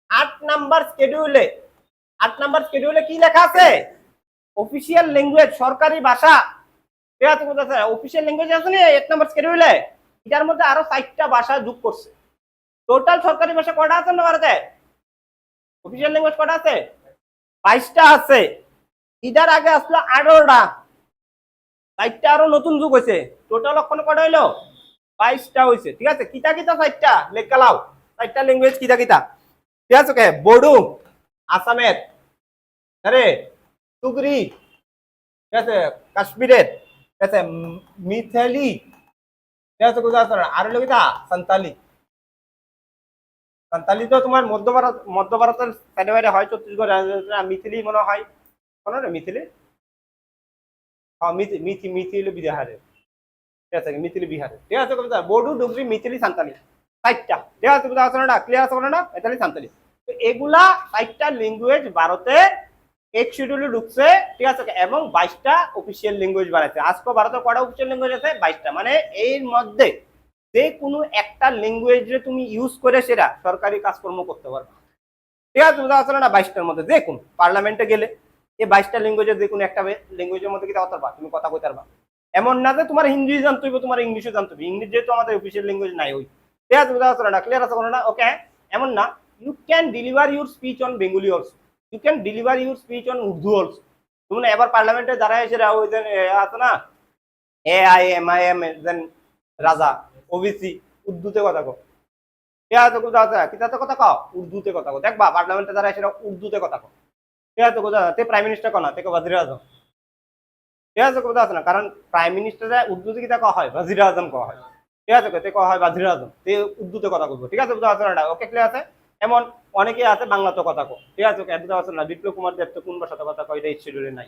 8 নাম্বার শিডিউলে কি লেখা আছে, অফিসিয়াল ল্যাঙ্গুয়েজ সরকারি ভাষা, ঠিক আছে বুঝতে অফিসিয়াল ল্যাঙ্গুয়েজ আছে না 8 নাম্বার শিডিউলে, এটার মধ্যে আরো 4টা ভাষা যোগ করছে, টোটাল সরকারি ভাষা কয়টা আছে না ভারতে, অফিসিয়াল ল্যাঙ্গুয়েজ কয়টা আছে 22টা আছে, ইদার আগে আসলো 18টা, 4টা আরো নতুন যুগ হয়েছে, টোটাল ওখানে কয়টা হইলো 22টা হয়েছে, ঠিক আছে কিতা 4টা লেখা লাও, 4টা ল্যাঙ্গুয়েজ কিতা ঠিক আছে ওকে, বড়ো আসামের, আরে তুগরি, ঠিক আছে কাশ্মীরের, ঠিক আছে মিথালি, ঠিক আছে গুজরাট, আর হলো কিতা সান্তালি তো তোমার মধ্য ভারতের সাইডে বাইরে হয়, ছত্তিশগড় মিথিলি মনে হয় কোনো রে মিথিলি, হ্যাঁ মিথি হলো বিহারের, ঠিক আছে মিথিলি বিহারের, ঠিক আছে বড়ো ডুগরি মিথিলি সান্তালি 4টা, ঠিক আছে বুঝতে ক্লিয়ার আছে না মিথালি সান্তালি, তো এগুলা 4টা ল্যাঙ্গুয়েজ ভারতে এক শিডিউলে ঢুকছে, ঠিক আছে এবং 22টা অফিসিয়াল ল্যাঙ্গুয়েজ বানাইছে, আজকে ভারতের কয়টা অফিসিয়াল ল্যাঙ্গুয়েজ আছে 22টা, মানে এর মধ্যে যে কোনো একটা ল্যাঙ্গুয়েজে তুমি ইউজ করে সেটা সরকারি কাজকর্ম করতে পারবে, ঠিক আছে বুঝতে পারছো না 22টার মধ্যে যে কোনো পার্লামেন্টে গেলে এই 22টা ল্যাঙ্গুয়েজের যে কোনো একটা ল্যাঙ্গুয়েজের মধ্যে কি কথা পারবা, তুমি কথা কইতে পারবা, এমন না যে তোমার হিন্দি জানতে হইবে তোমার ইংলিশও জানতে হবে, ইংলিশ যেহেতু আমাদের অফিসিয়াল ল্যাঙ্গুয়েজ নাই ওই, ঠিক আছে বুঝতে পারছো না ক্লিয়ার আছে না ওকে, এমন না you can deliver your speech on Bengali also, you can deliver your speech on Urdu also, তুমি এবার পার্লামেন্টে যারা এসে ওই যে আছে না AIMIM দেন রাজা ওবিসি উর্দুতে কথা কও, ঠিক আছে কিতাতে কথা কও উর্দুতে কথা কও, দেখবা পার্লামেন্টে যারা এসে উর্দুতে কথা কও, ঠিক আছে তে প্রাইম মিনিস্টার কোনা থেকে ওয়াজির আজম, ঠিক আছে, কথা আছে না, কারণ প্রাইম মিনিস্টারে উর্দুতে কিতা কওয়া হয় ওয়াজির আজম কওয়া হয়, ঠিক আছে, তে কওয়া হয় ওয়াজির আজম, তে উর্দুতে কথা বলবো, ঠিক আছে, বুঝতে পারছো না? ওকে, ক্লিয়ার আছে? এমন অনেকে আছে বাংলাতে কথা কো, ঠিক আছে, বুঝতে পারছো না? বিপ্লব কুমার দেব তো কোন ভাষাতে কথা কয়, এটা শিডিউলে নাই,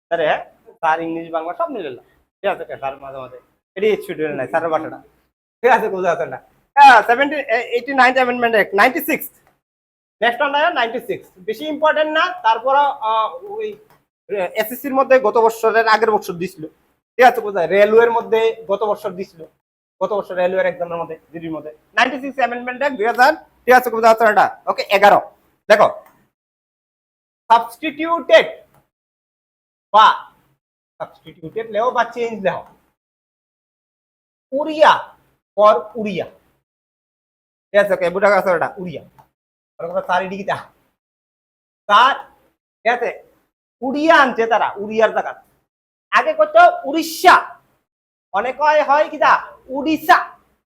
তারে হ্যাঁ, তার ইংলিশ বাংলা সব মিলে না, ঠিক আছে, তার মাঝে মাঝে এটি শিডিউলে নাই স্যারের ভাষাটা, ঠিক আছে, বুঝতে পারছো না? হ্যাঁ, 89th amendment act 96, next on 96, বেশি ইম্পর্টেন্ট না, তারপর ওই এসএসসির মধ্যে গত বছরের আগের বছর দিছিল, ঠিক আছে, কোথায় রেলওয়ের মধ্যে গত বছর দিছিল, গত বছর রেলওয়ের এক্সামের মধ্যে জিডির মধ্যে 96 অ্যামেন্ডমেন্ট অ্যাক্ট 2000, ঠিক আছে, কোথায় আছে এটা? ওকে, 11 দেখো, সাবস্টিটিউটেড বা সাবস্টিটিউটেড লেও বা চেঞ্জ লেও উড়িয়া ফর উড়িয়া, ঠিক আছে, ওকে, বুঝা গেছে এটা উড়িয়া, আর কথা তার এদিকে তার, ঠিক আছে, উড়িয়া আনছে তারা, উড়িয়ার জায়গা আগে করতো উড়িষ্যা, অনেক হয় কিটা উড়িষ্যা,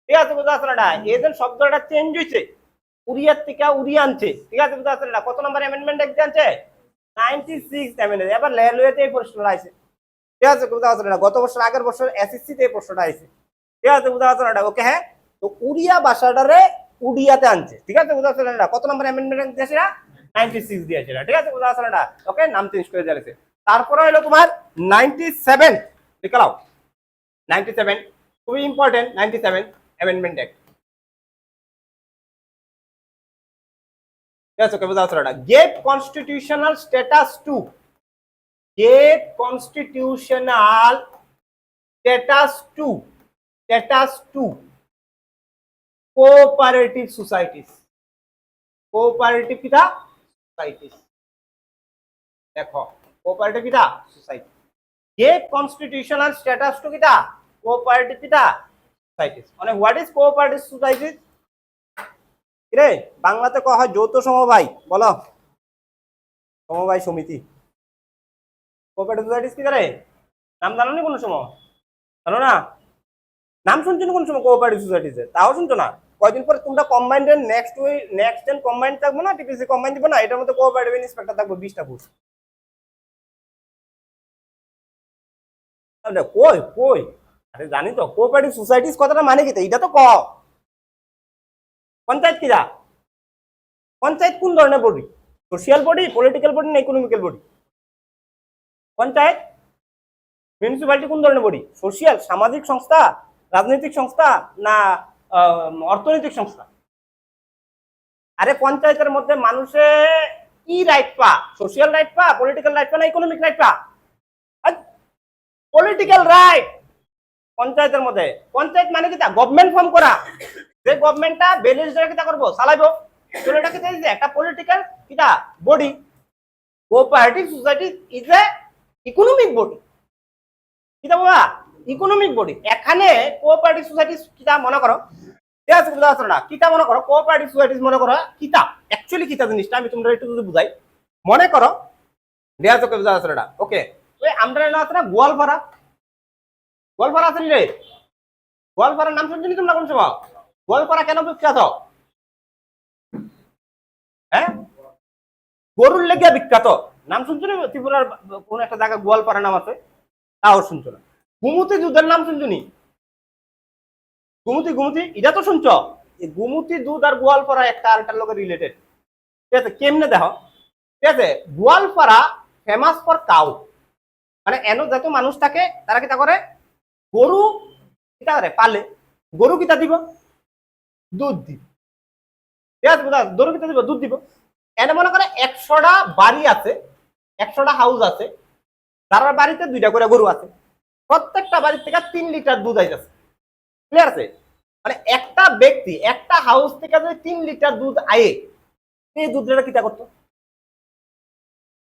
ঠিক আছে, বুঝতে পারছো না? এদের শব্দটা চেঞ্জ হয়েছে, উড়িয়ার থেকে উড়িয়া আনছে, ঠিক আছে, বুঝতে পারছো না? কত নম্বর অ্যামেন্ডমেন্ট দেখতে আনছে? 96 অ্যামেন্ডমেন্ট। এবার রেলওয়েতে এই প্রশ্নটা আছে, ঠিক আছে, বুঝতে পারছো না? গত বছর আগের বছর এসএসসি তে এই প্রশ্নটা আছে, ঠিক আছে, বুঝতে পারছো না? ওকে, হ্যাঁ, তো উড়িয়া ভাষাটারে উড়িয়াতে আনছে, ঠিক আছে, বুঝতে পারছো না? কত নম্বর অ্যামেন্ডমেন্ট দিয়েছে? 96 দিয়েছে, ঠিক আছে, বুঝতে পারছো না? ওকে, নাম চেঞ্জ করে দিয়েছে। তারপরে হলো তোমার 97, দেখাও 97, খুবই ইম্পর্টেন্ট 97 অ্যামেন্ডমেন্ট অ্যাক্ট, ঠিক আছে, বুঝতে পারছো না? Gave constitutional status two, gave constitutional status to cooperative societies, cooperative কিটা societies, দেখো cooperative কিটা society, gave constitutional status to কিটা cooperative কিটা societies, মানে what is cooperative societies রে বাংলাতে কয় হয় যৌথ সমবায়, বলো সমবায় সমিতি, কোঅপারেটিভ সোসাইটিস কি করে নাম জানো নি কোনো সময়, জানো না? নাম শুনছো না কোন সময় কোঅপারেটিভ সোসাইটিতে? তাও শুনছো না? কয়দিন পরে তোমরা কম্বাইন্ড এর নেক্সট টাইম কম্বাইন্ড থাকবো না, টিপিসি কম্বাইন্ড দিব না, এটার মধ্যে কোঅপারেটিভ ইন্সপেক্টর থাকবে 20টা পোস্ট। তাহলে কই কই, আরে জানি তো কোঅপারেটিভ সোসাইটিস কথাটা মানে কি, এটা তো ক পঞ্চায়েত কিরা, পঞ্চায়েত কোন ধরনের body? Social body, political body না ইকোনমিক্যাল বডি? পঞ্চায়েত মিউনিসিপ্যালিটি কোন ধরনের বডি? সোশিয়াল, সামাজিক সংস্থা, রাজনৈতিক সংস্থা না অর্থনৈতিক সংস্থা? আরে পঞ্চায়েতের মধ্যে মানুষে কি রাইট পা? সোশিয়াল রাইট পা, পলিটিক্যাল রাইট পা না ইকোনমিক রাইট পা? পলিটিক্যাল রাইট পঞ্চায়েতের মধ্যে। পঞ্চায়েত মানে কি? গভর্নমেন্ট ফর্ম করা, যে গভর্নমেন্টটা ব্যালেন্স ধরে কিটা করবো, চালাইবো, এটা কি একটা পলিটিক্যাল কিটা body. Cooperative society is a economic body, কিটা বাবা ইকোনমিক বডি। এখানে কোঅপারেটিভ সোসাইটি কিটা মনে করো, ঠিক আছে, বুঝতে পারছো না? কিতা মনে করো কোঅপারেটিভ সোসাইটিস মনে করো কিতা, অ্যাকচুয়ালি কিতা জিনিসটা আমি তোমরা একটু যদি বুঝাই, মনে করো দেয়া চোখে বুঝতে পারছো না? ওকে, ওই আমরা না আছে না গোয়ালপাড়া, গোয়ালপাড়া আছে রে, গোয়ালপাড়ার নাম শুনছি তোমরা কোন সময়? গোয়ালপাড়া কেন বিখ্যাত? হ্যাঁ, গরুর লেগে বিখ্যাত, নাম শুনছো না? ত্রিপুরার কোন একটা জায়গা গোয়ালপাড়া নাম আছে, তাও শুনছো না? গুমতি দুধের নাম শুনছো নি? গুমতি, গুমতি এটা তো শুনছো। এই গুমতি দুধ আর গোয়ালপাড়া একটা আরেকটার লগে রিলেটেড, ঠিক আছে? কেমনে দেখো, ঠিক আছে, গোয়ালপাড়া ফেমাস ফর কাউ, মানে এনো যত মানুষ থাকে তারা কিতা করে, গরু কিতা করে পালে, গরু কিতা দিব, দুধ দিব, ঠিক আছে, গরু কিতা দিব, দুধ দিব। এনে মনে করে 100টা বাড়ি আছে, 100টা হাউস আছে, তার বাড়িতে 2টা করে গরু আছে, প্রত্যেকটা বাড়ির থেকে 3 লিটার দুধ আইতেছে, ক্লিয়ার আছে? মানে একটা ব্যক্তি একটা হাউস থেকে যদি 3 লিটার দুধ আয়ে, এই দুধটা কিতা করতো,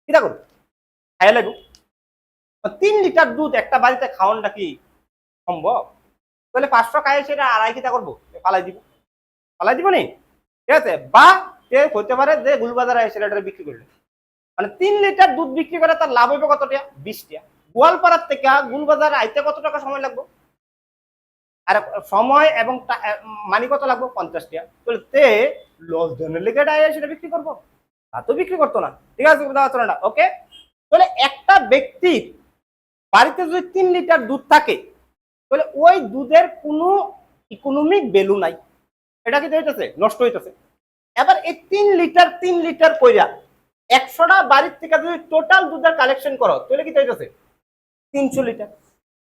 কিতা করতো, খাইয়া লাগো। 3 লিটার দুধ একটা বাড়িতে খাওয়ানটা কি সম্ভব? তাহলে 500 খায় সেটা আড়াই কিতা করবো, পালাই দিব, পালাই দিব নি, ঠিক আছে? বা সে হতে পারে যে গুলবাজারে সেটা বিক্রি করলে, মানে 3 লিটার দুধ বিক্রি করে তার লাভ হইবে কত টাকা? 20 টাকা। গোয়ালপাড়ার থেকে গুলবাজারে আইতে কত টাকা সময় লাগবে? আর সময় এবং মানি কত লাগবে? 50 টাকা। তাহলে তে লস ধনের লেগে সেটা বিক্রি করবো? তা তো বিক্রি করতো না, ঠিক আছে, বুঝতে পারছো না? ওকে, তাহলে একটা ব্যক্তির বাড়িতে যদি 3 লিটার দুধ থাকে তাহলে ওই দুধের কোনো ইকোনমিক ভ্যালু নাই, এটা কি হইতেছে নষ্ট হইতেছে। এবার এই 3 লিটার কইরা 100টা বাড়ির থেকে যদি টোটাল দুধের কালেকশন করো তাহলে কি হইতেছে 300 লিটার।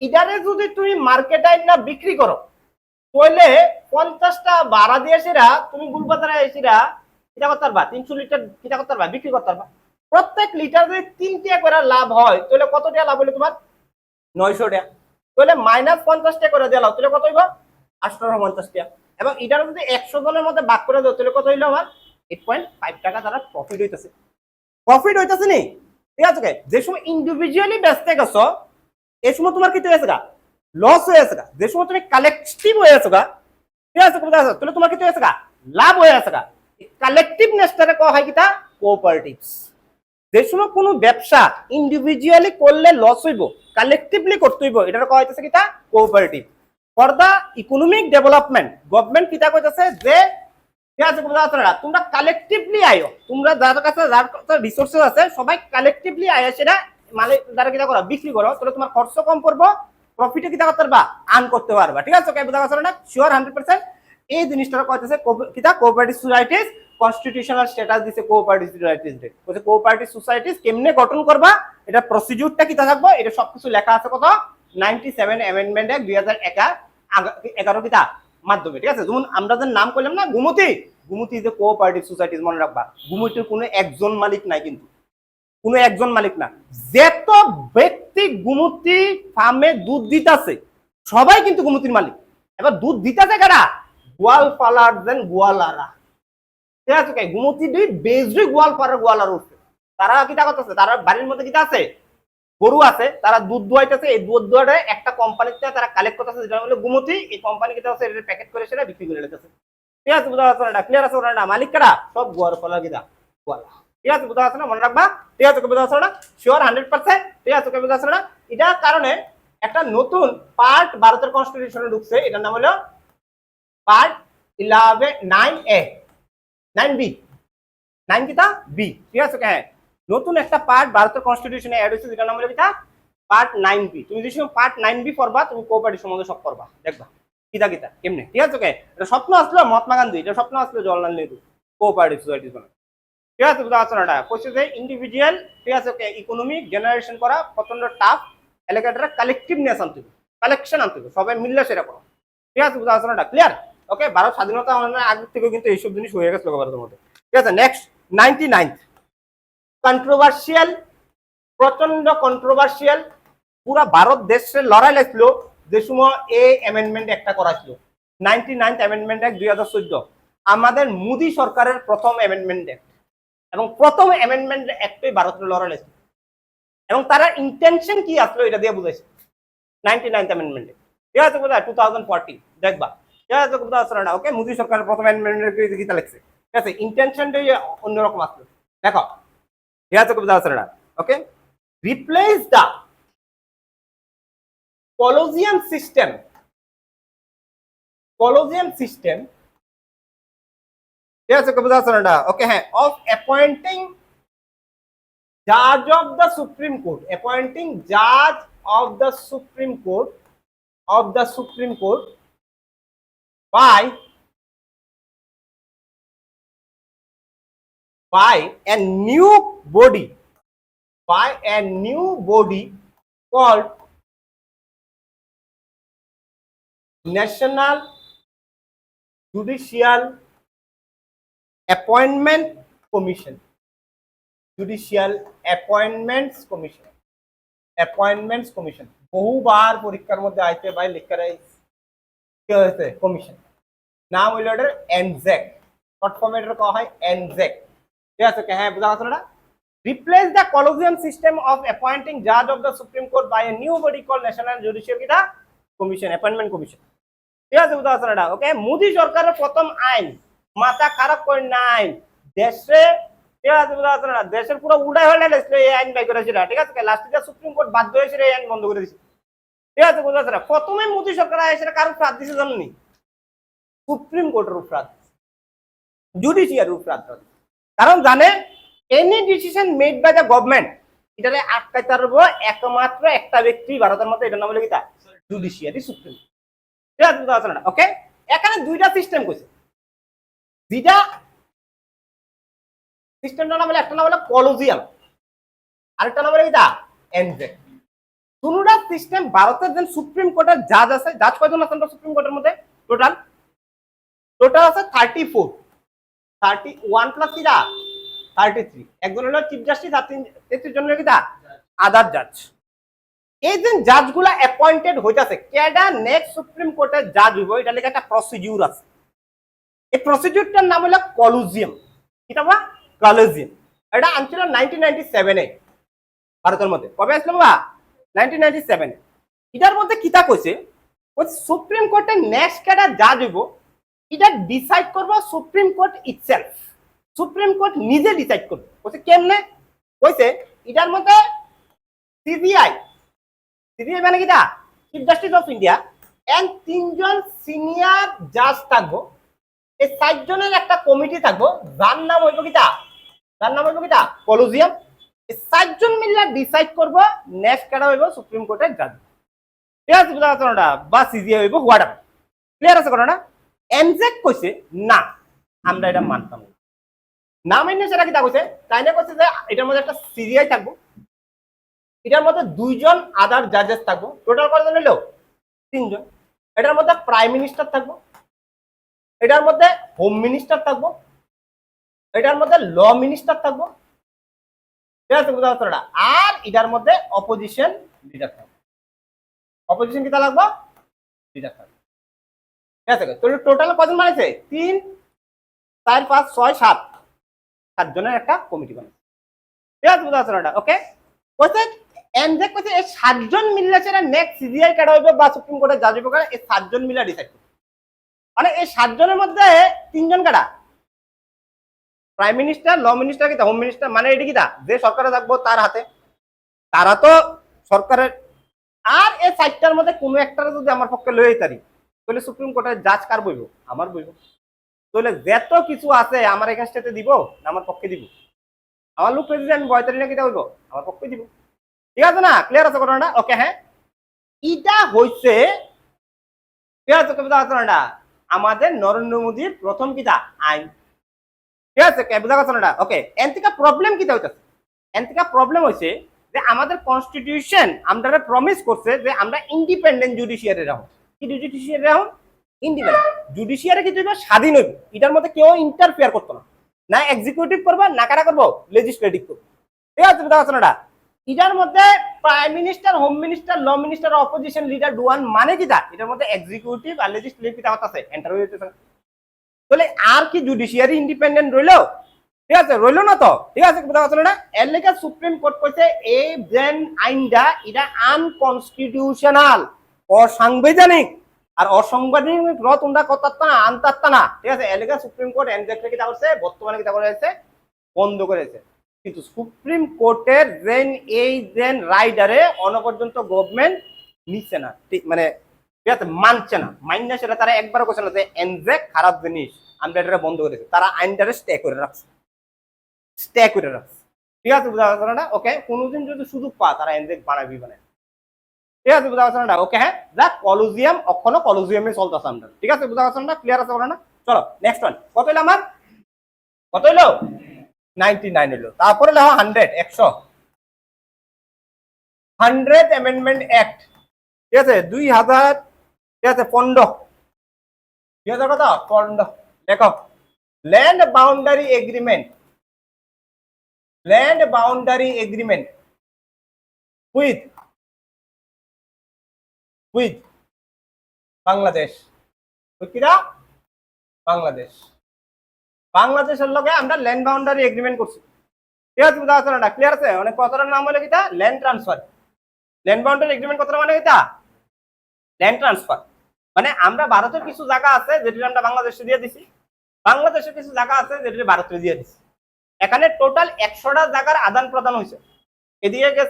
ইদারে যদি তুমি মার্কেটে না বিক্রি করো তাহলে 50টা ভাড়া দিয়ে এসেরা তুমি গুলবাজারে এসেরা কিটা করতে পারবা 300 লিটার কিটা করতে পারবা বিক্রি করতে পারবা। প্রত্যেক লিটার যদি 3 টাকা করে লাভ হয় তাহলে কত টাকা লাভ হলো তোমার 900 টাকা। তাহলে -50 টাকা করে দিলাও তাহলে কত হইব 850 টাকা। এবং এটার যদি 100 জনের মধ্যে ভাগ করে দাও তাহলে কত হইলো আমার 8.5 টাকা তারা প্রফিট হইতেছে। প্রফিট হইতেছে নি, ঠিক আছে। যে সময় ইন্ডিভিজুয়ালি বেচতে গেছো এই সময় তোমার কি হয়েছে গা লস হয়ে আছে গা। যে সময় তুমি কালেকটিভ হয়ে আছো গা, ঠিক আছে, তাহলে তোমার কি হয়েছে গা লাভ হয়ে আছে গা। কালেকটিভনেসটারে কয়া হয় কিটা কোঅপারেটিভস। যে সময় কোনো ব্যবসা ইন্ডিভিজুয়ালি করলে লস হইব, কালেকটিভলি করতে হইব, এটার কয়া হইতেছে কিটা cooperative. For the economic development government কিটা কইতাছে যে ঠিক আছে তোমরা কালেকটিভলি আয়ো, তোমরা যার কাছে রিসোর্সেস আছে সবাই কালেকটিভলি আয়ো, সেটা মালিক দ্বারা কিটা করো বিক্রি করো, তাহলে তোমার খরচ কম পড়বো, প্রফিটে কিটা করতে পারবা আর্ন করতে পারবা। ঠিক আছে, কে বুঝা গেছে না শিওর 100%। এই জিনিসটা কইতেছে কিটা কোঅপারেটিভ সোসাইটিস কনস্টিটিউশনাল স্ট্যাটাস দিছে কোঅপারেটিভ সোসাইটিস রে, কইছে কোঅপারেটিভ সোসাইটিস কেমনে গঠন করবা এটা প্রসিডিউরটা কিটা থাকবে এটা সবকিছু লেখা আছে কত 97 অ্যামেন্ডমেন্ট অ্যাক্ট 2011 কিটা মাধ্যমে। ঠিক আছে, যেমন আমরা যে নাম করলাম না গুমতি, গুমতি যে কোঅপারেটিভ সোসাইটিস মনে রাখবা, গুমতির কোনো একজন মালিক নাই, কিন্তু কোনো একজন মালিক না, যত ব্যক্তি গুমতি ফার্মে দুধ দিতেছে সবাই কিন্তু গুমতির মালিক। এবার দুধ দিতেছে কারা গোয়াল পালার দেন গোয়ালারা। ঠিক আছে, গুমতি দুই বেজরি গোয়াল পালার গোয়ালার উঠছে, তারা কিটা করতেছে, তারা বাড়ির মধ্যে কিটা আছে গরু আছে, তারা দুধ দোয়াইতেছে, এই দুধ দোয়াটা একটা কোম্পানিতে তারা কালেক্ট করতেছে যেটা হলো গুমতি, এই কোম্পানি কিটা আছে এটা প্যাকেট করে সেটা বিক্রি করে দিতেছে। ঠিক আছে, বুঝা যাচ্ছে না ক্লিয়ার আছে না মালিক কারা সব গোয়াল পালার কিটা গোয়ালা। ঠিক আছে, বুঝা যাচ্ছে না মনে রাখবা। ঠিক আছে, বুঝা যাচ্ছে না শিওর 100%। ঠিক আছে, বুঝা যাচ্ছে না এটার কারণে একটা নতুন পার্ট ভারতের কনস্টিটিউশনে ঢুকছে, এটার নাম হলো পার্ট 9A 9B 9 কিটা বি। ঠিক আছে, হ্যাঁ নতুন একটা পার্ট ভারতের কনস্টিটিউশনে অ্যাড হয়েছে যেটা নাম হলো কিটা পার্ট 9B। তুমি যদি পার্ট 9B পড়বা তুমি কোঅপারেটিভ সম্বন্ধে সব পড়বা, দেখবা কিটা কিটা কেমনে। ঠিক আছে, এটা স্বপ্ন আসলো মহাত্মা গান্ধী, এটা স্বপ্ন আসলো জওয়াহরলাল নেহরু কোঅপারেটিভ সোসাইটিস বানানো। ঠিক আছে, বুঝা যাচ্ছে না কোশ্চেন যে ইন্ডিভিজুয়াল ঠিক আছে ইকোনমিক জেনারেশন করা প্রচন্ড টাফ, এলাকাটা কালেকটিভনেস আনতে হবে, কালেকশন আনতে হবে, সবাই মিললে সেটা করো। ঠিক আছে, বুঝা যাচ্ছে না ক্লিয়ার। ওকে, ভারত স্বাধীনতা আগে থেকে কিন্তু এইসব জিনিস হয়ে গেছিল ভারতের মধ্যে। ঠিক আছে, নেক্সট 99 কন্ট্রোভার্সিয়াল, প্রচন্ড কন্ট্রোভার্সিয়াল, পুরা ভারত দেশে লড়াই লাগছিল যে সময় এই অ্যামেন্ডমেন্ট একটা করা ছিল 99 অ্যামেন্ডমেন্ট অ্যাক্ট 2014, আমাদের মোদী সরকারের প্রথম অ্যামেন্ডমেন্ট অ্যাক্ট, এবং প্রথম অ্যামেন্ডমেন্ট অ্যাক্টই ভারতের লড়াই লাগছিল, এবং তারা ইন্টেনশন কি আসলো এটা দিয়ে বুঝাইছে 99 অ্যামেন্ডমেন্টে। ঠিক আছে, বোঝা 2014 দেখবা। ঠিক আছে, বুঝা আসলো না ওকে, মোদী সরকারের প্রথম অ্যামেন্ডমেন্ট কিটা লিখছে। ঠিক আছে, ইন্টেনশনটাই অন্যরকম আসলো দেখো। ঠিক আছে, বুঝা আসলো না ওকে, রিপ্লেস দা কলোজিয়াম সিস্টেম, কলোজিয়াম সিস্টেম। ঠিক আছে, বুঝা আসলো না ওকে, হ্যাঁ of appointing judge of the Supreme Court, appointing judge of the Supreme Court by a new body, called National Judicial Appointment Commission, judicial appointments commission বহুবার পরীক্ষার মধ্যে আইতে ভাই লেখা কি হয়েছে কমিশন, নাম হইল এটার এনজেক, শর্ট ফর্মে এটা করা হয় এনজেক। ঠিক আছে, হ্যাঁ বুঝা গেছে না। Replace the collegium system of appointing জাজ of the Supreme Court by a new body call national judicial কিটা কমিশন, অ্যাপয়েন্টমেন্ট কমিশন। ঠিক আছে, বুঝা গেছে না ওকে, মোদী সরকারের প্রথম আইন, মাথা খারাপ করে না আইন দেশে। ঠিক আছে, বুঝা যাচ্ছে না দেশের পুরো উল্টাই হয়ে গেছিল এই আইন বাই করেছিল। ঠিক আছে, লাস্টে সুপ্রিম কোর্ট বাধ্য হয়েছিল এই আইন বন্ধ করে দিয়েছে। ঠিক আছে, বুঝা যাচ্ছে না প্রথমে মোদী সরকার এসে কারো ফাঁদ দিছে জানেননি, সুপ্রিম কোর্টের উপরাধ, জুডিশিয়ারির উপরাধ। কারণ জানে any decision made by the government এটারে আটকাইতে পারবো একমাত্র একটা ব্যক্তি ভারতের মধ্যে, এটার নাম হলো কিতা জুডিশিয়ারি সুপ্রিম। ঠিক আছে বুঝতে পারছো না? ওকে, এখানে দুইটা সিস্টেম কইছে, দুইটা সিস্টেমটার নাম হলো, একটা নাম হলো কলোজিয়াম, আরেকটা নাম হলো কিতা এনজেক। দুটা সিস্টেম ভারতের যে সুপ্রিম কোর্টের জাজ আছে, জাজ কয়জন আছেন সুপ্রিম কোর্টের মধ্যে? টোটাল টোটাল আছে 34, 31 প্লাস কিটা 33, একজন হলো চিফ জাস্টিস আর 33 জন হলো কিটা আদার জাজ। এই যে জাজগুলা অ্যাপয়েন্টেড হইতাছে, কেডা নেক্সট সুপ্রিম কোর্টের জাজ হইব, এটা লেগে একটা প্রসিডিউর আছে। এই প্রসিডিউরটার নাম হলো কলোজিয়াম। কিটা বা কলোজিয়াম। এটা আনছিল 1997 এ ভারতের মধ্যে। কবে আসলো বাবা? 1997। এটার মধ্যে কিতা কইছে, ওই সুপ্রিম কোর্টের নেক্সট কেডা জাজ হইব এটা ডিসাইড করবো Supreme Court itself. Supreme Court নিজে ডিসাইড করবে। কইছে কেমনে? কইছে এটার মধ্যে সিবিআই মানে কিটা chief justice of India and 3 জন সিনিয়র জাজ থাকবো। এই 7 জনের একটা কমিটি থাকবো, যার নাম হইব কিটা কলোজিয়াম। এই 7 জন মিলে ডিসাইড করবো নেক্সট কেডা হইব সুপ্রিম কোর্টের জাজ। ঠিক আছে বুঝা যাচ্ছে না? বা সিজিআই হইব, হোয়াট এভার। ক্লিয়ার আছে কথাটা? এনজেক কইছে না, আমরা এটা মানতাম না মাইনে সেটা কিতা কইছে, তাই না কইছে যে এটার মধ্যে একটা সিজিআই থাকবো, এটার মধ্যে 2 জন আদার জাজেস থাকবো, টোটাল কতজন হলো 3 জন। এটার মধ্যে প্রাইম মিনিস্টার থাকবো, এটার মধ্যে হোম মিনিস্টার থাকবো, এটার মধ্যে ল মিনিস্টার থাকবো। ঠিক আছে বুঝা যাচ্ছে না? আর এটার মধ্যে অপোজিশন লিডার থাকবে। অপোজিশন কিতা লাগবো? লিডার থাকবে। ঠিক আছে, তো টোটাল কজন বানাইছে? 3, 4, 5, 6, 7 জনের একটা কমিটি বানাইছে। ঠিক আছে বুঝা যাচ্ছে না? ওকে, কইছে এনজেক কইছে এই 7 জন মিলে সেটা নেক্সট সিজিআই কাটা হইবে বা সুপ্রিম কোর্টের জাজ হইবে, এই 7 জন মিলে ডিসাইড করবে। মানে এই 7 জনের মধ্যে 3 জন কাটা প্রাইম মিনিস্টার, ল মিনিস্টার, কিতা হোম মিনিস্টার, মানে এটি কিতা যে সরকারে থাকবো তার হাতে, তারা তো সরকারের। আর এই 4টার মধ্যে কোনো একটা যদি আমার পক্ষে লই তারি, তাহলে সুপ্রিম কোর্টের জাজ কার বইব? আমার বইব। তাহলে যত কিছু আছে আমার এগেইনস্টে দিব না আমার পক্ষে দিব? আমার লোক যদি আমি বয়তারি না কিতা হইব? আমার পক্ষে দিব। ঠিক আছে না? ক্লিয়ার আছে ঘটনাটা? ওকে, হ্যাঁ, এটা হইছে ঠিক আছে বুঝা যাচ্ছে না? আমাদের নরেন্দ্র মোদীর প্রথম কিতা আইন। ঠিক আছে বুঝা যাচ্ছে না? ওকে, এনতিকা প্রবলেম কিতা হইতাছে? এনতিকা প্রবলেম হইছে যে আমাদের কনস্টিটিউশন আমরা প্রমিস করছে যে আমরা ইন্ডিপেন্ডেন্ট জুডিশিয়ারি রাখব। কি জুডিশিয়ারি রাখব? ইন্ডিপেন্ডেন্ট জুডিশিয়ারি কি হইব? স্বাধীন হইব। এটার মধ্যে কেউ ইন্টারফেয়ার করতো না, না এক্সিকিউটিভ করবা না কারা করবো লেজিসলেটিভ করবো। ঠিক আছে বুঝা যাচ্ছে না? এটার মধ্যে prime minister, home minister, law minister, opposition leader ডুয়ান মানে কিটা? এটার মধ্যে এক্সিকিউটিভ আর লেজিসলেটিভ কিটা আছে এন্টার হইতেছে। তাহলে আর কি জুডিশিয়ারি ইন্ডিপেন্ডেন্ট রইলো? ঠিক আছে, রইলো না তো? ঠিক আছে বুঝা যাচ্ছে না? এর লেগে সুপ্রিম কোর্ট কইছে এই যেন আইনটা এটা আনকনস্টিটিউশনাল, অসাংবিধানিক। আর অসাংবিধানিক র তোমরা করতে না, আনতে না। ঠিক আছে, এর লেগে সুপ্রিম কোর্ট এনজেক্টে কিটা করছে, বর্তমানে কিটা করেছে, বন্ধ করেছে। কিন্তু সুপ্রিম কোর্টের যেন এই যেন রাইডারে অনপর্যন্ত গভর্নমেন্ট নিচ্ছে না, ঠিক মানে ঠিক আছে মানছে না, মাইন্না সেটা তারা একবারও করছে না যে এনজেক খারাপ জিনিস, আমরা এটা বন্ধ করেছে। তারা আইনটারে স্টে করে রাখছে। ঠিক আছে বুঝা যাচ্ছে না? ওকে, কোনোদিন যদি সুযোগ পা তারা এনজেক বানাবি বানায়। ঠিক আছে বুঝা যাচ্ছে না? ওকে, হ্যাঁ, যা কলোজিয়াম এখনো কলোজিয়ামে চলতেছে আমরা। ঠিক আছে বুঝা যাচ্ছে না? ক্লিয়ার আছে না? চলো নেক্সট ওয়ান। কত হইলো আমার? কত হইলো? 99 হইলো। তারপরে লেখো 100, 100 অ্যামেন্ডমেন্ট অ্যাক্ট। ঠিক আছে 2000, ঠিক আছে 15, 2000 কত 15 লেখো। Land boundary agreement, land boundary agreement with Bangladesh. কিরা? বাংলাদেশ। বাংলাদেশের লগে আমরা ল্যান্ড বাউন্ডারি এগ্রিমেন্ট করছি। ঠিক আছে বুঝা যাচ্ছে না? ক্লিয়ার আছে? মানে কথাটার নাম হলো কিটা land transfer. Land boundary agreement কথাটা মানে কিটা ল্যান্ড ট্রান্সফার। মানে আমরা ভারতের কিছু জায়গা আছে যেটা আমরা বাংলাদেশে দিয়ে দিছি, বাংলাদেশের কিছু জায়গা আছে যেটা ভারতে দিয়ে দিছি। এখানে টোটাল 100টা জায়গার আদান প্রদান হয়েছে। এদিকে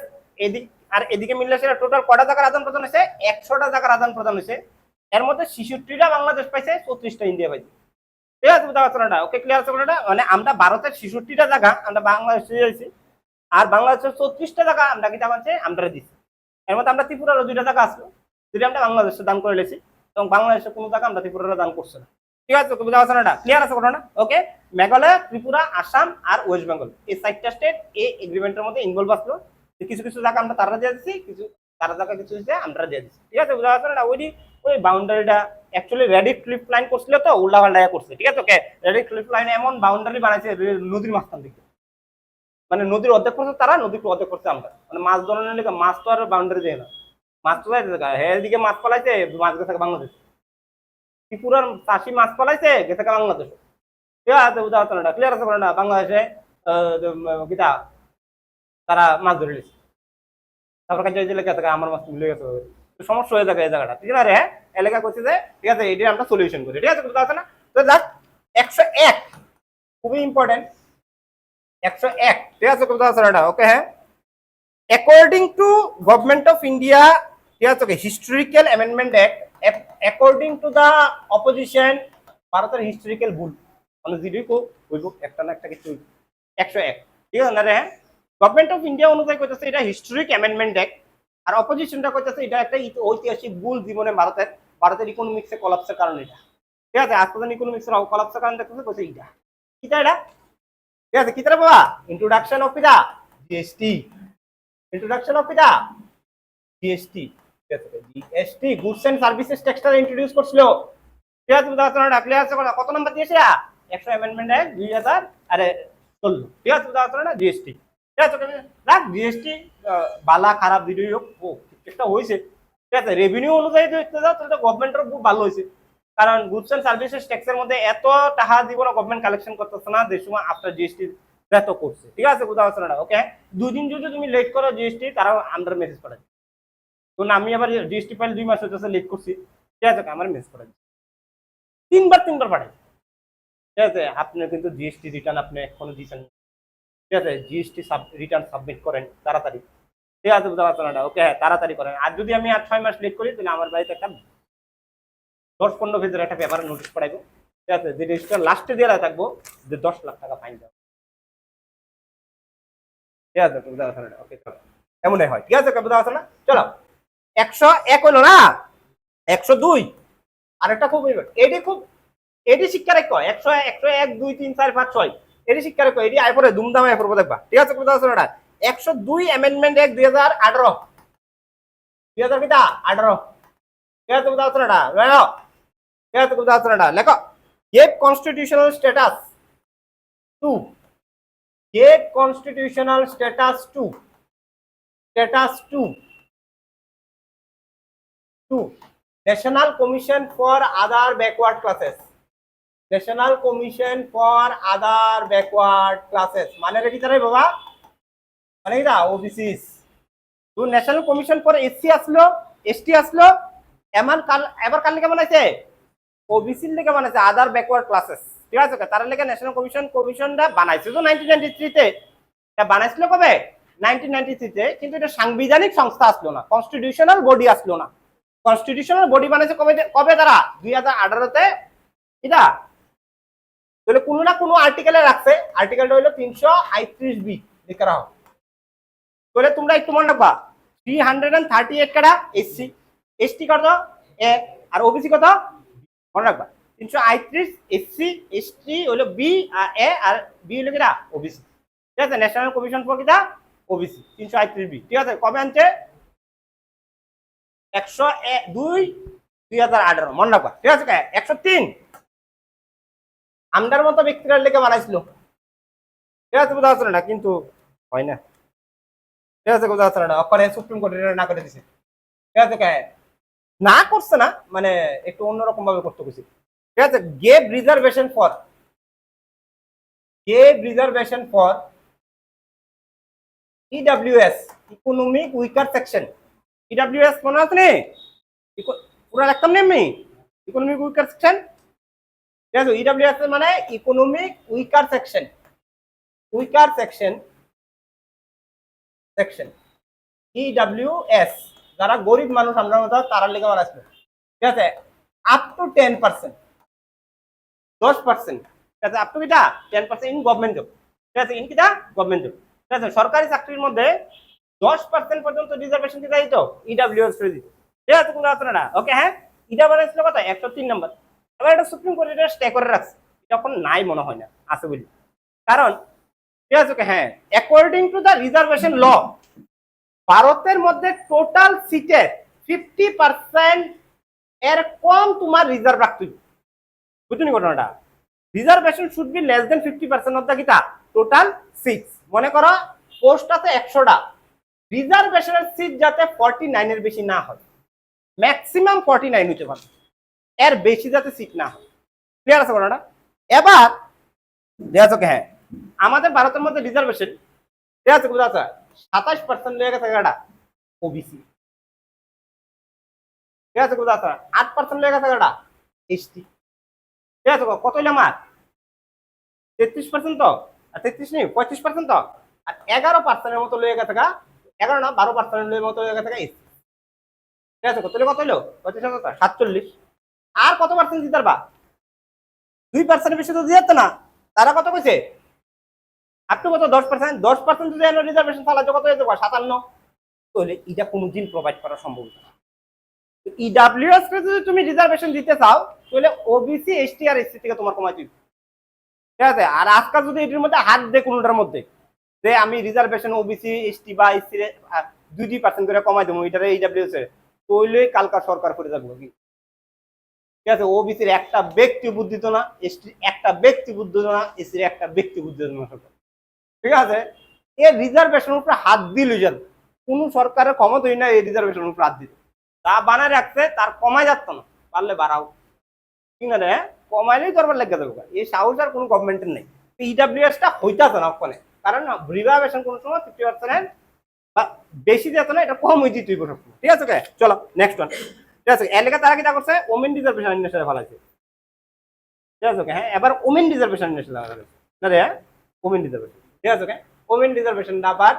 এদিক আর এদিকে মিললে সেটা টোটাল কটা জায়গার আদান প্রদান হয়েছে? 100টা জায়গার আদান প্রদান হয়েছে। এর মধ্যে 66টা বাংলাদেশ পাইছে, 34টা ইন্ডিয়া পাইছে। ঠিক আছে বুঝা যাচ্ছে না? ওকে, ক্লিয়ার আছে? মানে আমরা ভারতের 66টা জায়গা আমরা বাংলাদেশে দিয়েছি, আর বাংলাদেশের 34টা জায়গা আমরা কিটা মানছে আমরা দিচ্ছি। এর মধ্যে আমরা ত্রিপুরারও 2টা জায়গা আসলো, যদি আমরা বাংলাদেশে দান করে লেছি, এবং বাংলাদেশের কোনো জায়গা আমরা ত্রিপুরার দান করছে না। ঠিক আছে, বুঝা আছে না? ক্লিয়ার আছে ঘটনা? ওকে, মেঘালয়, ত্রিপুরা, আসাম আর ওয়েস্ট বেঙ্গল এই 4টা স্টেট এই এগ্রিমেন্টের মধ্যে ইনভলভ আসলো। কিছু কিছু জায়গা আমরা তারা দিয়ে দিচ্ছি, কিছু তারা জায়গা কিছু দিচ্ছে আমরা দিয়ে দিচ্ছি। ঠিক আছে, বুঝা আছে না? ওই বাউন্ডারিটা অ্যাকচুয়ালি রেডি ক্লিপ লাইন করছিল তো উল্টা পাল্টা করছে। ঠিক আছে, ওকে, রেডি ক্লিপ লাইন এমন বাউন্ডারি বানাইছে নদীর মাঝখান দিকে, মানে নদীর অর্ধেক করছে তারা, নদীর অর্ধেক করছে আমরা। মানে মাছ ধরনের লিগে মাছ তো আর বাউন্ডারি দেয় না, মাছ তো এদিকে মাছ পালাইছে, মাছ গেছে বাংলাদেশ। ত্রিপুরার চাষি মাছ পালাইছে, গেছে বাংলাদেশ। ঠিক আছে, উদাহরণটা ক্লিয়ার আছে না? বাংলাদেশে গীতা তারা মাছ ধরে নিচ্ছে, তারপর কাছে গেছে আমার মাছ মিলে গেছে, সমস্যা হয়ে থাকে এই জায়গাটা। ঠিক আছে, হ্যাঁ এলাকা করছে যে ঠিক আছে এটি আমরা সলিউশন করি। ঠিক আছে, বুঝতে পারছে না? তো জাস্ট 101 খুবই ইম্পর্টেন্ট, 101। ঠিক আছে, বুঝতে পারছে না? ওকে, হ্যাঁ, according to government of India, ঠিক আছে, okay, historical amendment act, according to the opposition, ভারতের হিস্টোরিক্যাল ভুল মানে যেটি হইব একটা না একটা কিছু 101। ঠিক আছে না রে? হ্যাঁ, গভর্নমেন্ট অফ ইন্ডিয়া অনুযায়ী কইতেছে এটা হিস্টোরিক অ্যামেন্ডমেন্ট অ্যাক্ট, আর অপোজিশনটা কইতেছে এটা একটা ঐতিহাসিক ভুল জীবনে ভারতের ইকোনমিক্সে কলাপসের কারণ এটা। ঠিক আছে, আজ পর্যন্ত ইকোনমিক্সের কলাপসের কারণ দেখতেছে কইছে এটা কিটা এটা। ঠিক আছে, কিটা বাবা? ইন্ট্রোডাকশন অফ এটা জিএসটি, ইন্ট্রোডাকশন অফ এটা জিএসটি। ঠিক আছে, জিএসটি গুডস এন্ড সার্ভিসেস ট্যাক্সটা ইন্ট্রোডিউস করছিল। ঠিক আছে, উদাহরণ ডাকলে আছে কত নাম্বার দিয়েছে? 100 অ্যামেন্ডমেন্ট অ্যাক্ট 2016। ঠিক আছে, উদাহরণ জিএসটি। ঠিক আছে, দেখ জিএসটি বালা খারাপ দুটোই হোক, একটা হয়েছে। ঠিক আছে, রেভিনিউ অনুযায়ী দেখতে যাও তাহলে গভর্নমেন্টের খুব ভালো হয়েছে, কারণ গুডস এন্ড সার্ভিসেস ট্যাক্সের মধ্যে এত টাকা দিব না গভর্নমেন্ট কালেকশন করতেছে না যে সময় আফটার জিএসটি এত করছে। ঠিক আছে, উদাহরণ ওকে, 2 দিন যদি তুমি লেট করো জিএসটি, তারাও আন্ডার মেসেজ করে। তো আমি আবার জিএসটি ফাইল 2 মাস হচ্ছে লেট করছি, ঠিক আছে, আমার মেসেজ করে 3বার পাঠাই। ঠিক আছে, আপনি কিন্তু জিএসটি রিটার্ন আপনি এখনো দিচ্ছেন। ঠিক আছে, জিএসটি রিটার্ন সাবমিট করেন তাড়াতাড়ি। ঠিক আছে, বুঝতে পারছেন না? ওকে, হ্যাঁ, তাড়াতাড়ি করেন। আর যদি আমি 8-6 মাস লেট করি তাহলে আমার বাড়িতে একটা 10-15 পেজের একটা পেপারে নোটিশ পড়াইবো। ঠিক আছে, যে রেজিস্টার লাস্টে দিয়ে থাকবো যে 10 লাখ টাকা ফাইন দেবো। ঠিক আছে, বুঝতে পারছেন না? ওকে, চলো, এমনই হয়। ঠিক আছে, বুঝতে পারছেন না? চলো, 101 হলো না, 102 আরেকটা খুব এটি খুব এটি শিক্ষা রেখ 100 101 2 3 4 5 6 এটি শিক্ষা রেখ, এটি আয় পরে ধুমধাম আয় পড়বো দেখবা। ঠিক আছে, বুঝতে পারছো না? 102 অ্যামেন্ডমেন্ট অ্যাক্ট 2018, 2018। ঠিক আছে, বুঝতে পারছো না? লেখো। ঠিক আছে, বুঝতে পারছো না? লেখো, gave constitutional status to, gave constitutional status to, status to to national commission for other backward classes, national commission for other backward classes মানে রেখি তারাই বাবা, মানে এটা ওবিসিস। তো ন্যাশনাল কমিশন ফর এসসি আসলো, এসটি আসলো, এবার কার লেগে বানাইছে? ওবিসির লেগে বানাইছে, আদার ব্যাকওয়ার্ড ক্লাসেস। ঠিক আছে, তার লেগে ন্যাশনাল কমিশনটা বানাইছে তো 1993 তে। এটা বানাইছিল কবে? 1993 তে। কিন্তু এটা সাংবিধানিক সংস্থা আসলো না, কনস্টিটিউশনাল বডি আসলো না। কনস্টিটিউশনাল বডি বানাইছে কবে তারা? 2018 তে। এটা তাহলে কোনো না কোনো আর্টিকেলে রাখছে, আর্টিকেলটা হলো 338B লিখে রাখো। তাহলে তোমরা একটু মনে রাখবা 338 কাটা এসসি, এসটি কত এ, আর ওবিসি কত মনে রাখবা 338 এসসি, এসটি হলো বি আর এ, আর বি হলো কিটা ওবিসি। ঠিক আছে, ন্যাশনাল কমিশন ফর কিটা ওবিসি 338B। ঠিক আছে, কবে আনছে? 102/2018 মনে রাখবা। ঠিক আছে, 103 আমদার মতো ব্যক্তিরা লেগে বানাইছিল। ঠিক আছে, বোঝা যাচ্ছে না? কিন্তু হয় না। ঠিক আছে, বোঝা যাচ্ছে না? অপরে সুপ্রিম কোর্ট না করে দিছে। ঠিক আছে, না করছে না, মানে একটু অন্যরকম ভাবে করতে গেছি। ঠিক আছে, gave reservation for EWS, economic weaker section. EWS মনে আছে নি? পুরো রাখতাম নি আমি, ইকোনমিক উইকার সেকশন। ঠিক আছে, ইডব্লিউএস মানে economic weaker section, weaker section, EWS যারা গরিব মানুষ আমরা মতো তারা লেগে বানাইছিল। ঠিক আছে, আপ টু 10%, 10%। ঠিক আছে, আপ টু কিটা 10% ইন গভর্নমেন্ট জব। ঠিক আছে, ইন কিটা গভর্নমেন্ট জব। ঠিক আছে, সরকারি চাকরির মধ্যে 10% পর্যন্ত রিজার্ভেশন দিতে দিত, ইডাব্লিউএস করে দিত। ঠিক আছে, কোনো কথা না। ওকে, হ্যাঁ, ইডাব্লিউএস ছিল কত, 103 নম্বর। এবার এটা সুপ্রিম কোর্ট এটা স্টে করে রাখছে, যখন নাই মনে হয় না আছে বলি, কারণ ঠিক আছে, ওকে, হ্যাঁ, অ্যাকর্ডিং টু দ্য রিজার্ভেশন ল, ভারতের মধ্যে টোটাল সিটের 50% এর কম তোমার রিজার্ভ রাখতে হবে। বুঝলি ঘটনাটা? Reservation should be less than 50% of the কিতা টোটাল সিটস। মনে করো পোস্ট আছে 100টা, রিজার্ভেশনের সিট যাতে 49 এর বেশি না হয়, ম্যাক্সিমাম 49 হতে পারে, এর বেশি যাতে সিট না হয়। ক্লিয়ার আছে ঘটনাটা? এবার ঠিক আছে, ওকে, হ্যাঁ, আমাদের ভারতের মধ্যে রিজার্ভেশন ঠিক আছে, বুঝা আছে 27% লেগে গেছে গাড়া ওবিসি। ঠিক আছে, বুঝা আছে 8% লেগে গেছে গাড়া এসটি। ঠিক আছে, কত হইলো আমার 33%, তো 33 নেই 35%, তো আর 11% মতো লেগে গেছে গা, 11 না 12% মতো লেগে গেছে গা এসটি। ঠিক আছে, কত হইলো 47। আর কত পার্সেন্ট দিতে পারবা? 2% বেশি তো দিতে না। তারা কত কইছে? আপ টু কত 10%, 10% যদি রিজার্ভেশন চালা কত হয়ে যাবে 57। তাহলে এটা কোনোদিন প্রোভাইড করা সম্ভব না। ইডাব্লিউএস কে যদি তুমি রিজার্ভেশন দিতে চাও তাহলে ওবিসি, এসটি আর এসসি থেকে তোমার কমাই দিবে। ঠিক আছে, আর আজকাল যদি এটির মধ্যে হাত দে কোনোটার মধ্যে যে আমি রিজার্ভেশন ওবিসি, এসটি বা এসসি 2% করে কমাই দেবো এটারে ইডাব্লিউএস এর, তাহলে কালকা সরকার করে যাবো কি। ঠিক আছে, ওবিসির একটা ব্যক্তি বুদ্ধি দিত না, এসটির একটা ব্যক্তি বুদ্ধি দিত না, এসির একটা ব্যক্তি বুদ্ধি দিত না সরকার। ঠিক আছে, এর রিজার্ভেশনের উপরে হাত দিল যান, কোন সরকারের ক্ষমতাই না এই রিজার্ভেশনের উপরে হাত দিল। তা বানায় রাখছে, তার কমাই যাচ্ছ না, পারলে বাড়াও। ঠিক না রে, কমাইলেই করবার লেগে যাবে, এই সাহস আর কোনো গভর্নমেন্টের নেই। ইডাব্লিউএস টা হইতাছে না ওখানে, কারণ রিজার্ভেশন কোন সময় 50% বা বেশি যেত না, এটা কম হয়ে দিতে হইব। ঠিক আছে, চলো নেক্সট ওয়ান। ঠিক আছে, এর লেগে তারা কি করছে, ওমেন রিজার্ভেশন ইন্ডাস্ট্রি ফেলাইছে। ঠিক আছে, হ্যাঁ, এবার ওমেন রিজার্ভেশন ইন্ডাস্ট্রি না রে, ওমেন রিজার্ভেশন। ঠিক আছে, ওমেন রিজার্ভেশন আবার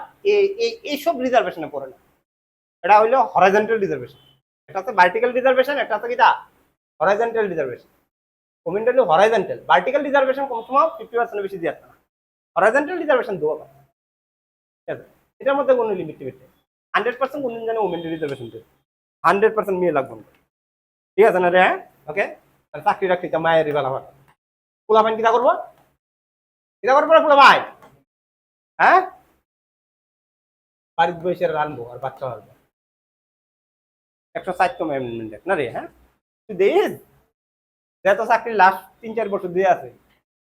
এইসব রিজার্ভেশনে পড়ে না, এটা হইলো হরাইজন্টাল রিজার্ভেশন। এটা হচ্ছে ভার্টিক্যাল রিজার্ভেশন, একটা হচ্ছে কিটা হরাইজন্টাল রিজার্ভেশন। ওমেন হলো হরাইজন্টাল, ভার্টিক্যাল রিজার্ভেশন কোন সময় 50% বেশি দিয়ে না, হরাইজন্টাল রিজার্ভেশন দেওয়া পারে। ঠিক আছে, এটার মধ্যে কোনো লিমিট নেই। 100% কোন জানে ওমেন রিজার্ভেশন দেবে, 100% মেয়ে লাগবে। ঠিক আছে না রে, হ্যাঁ, ওকে। চাকরি রাখতে মায়ের বেলা হয়, পোলা পাইন কিটা করবো, কিটা করবো পোলা ভাই, হ্যাঁ, বাড়ির বসে রানবো আর বাচ্চা হবে। 160 দেখ না রে, হ্যাঁ, তুই দেখিস যে তো চাকরি লাস্ট 3-4 বছর দিয়ে আছে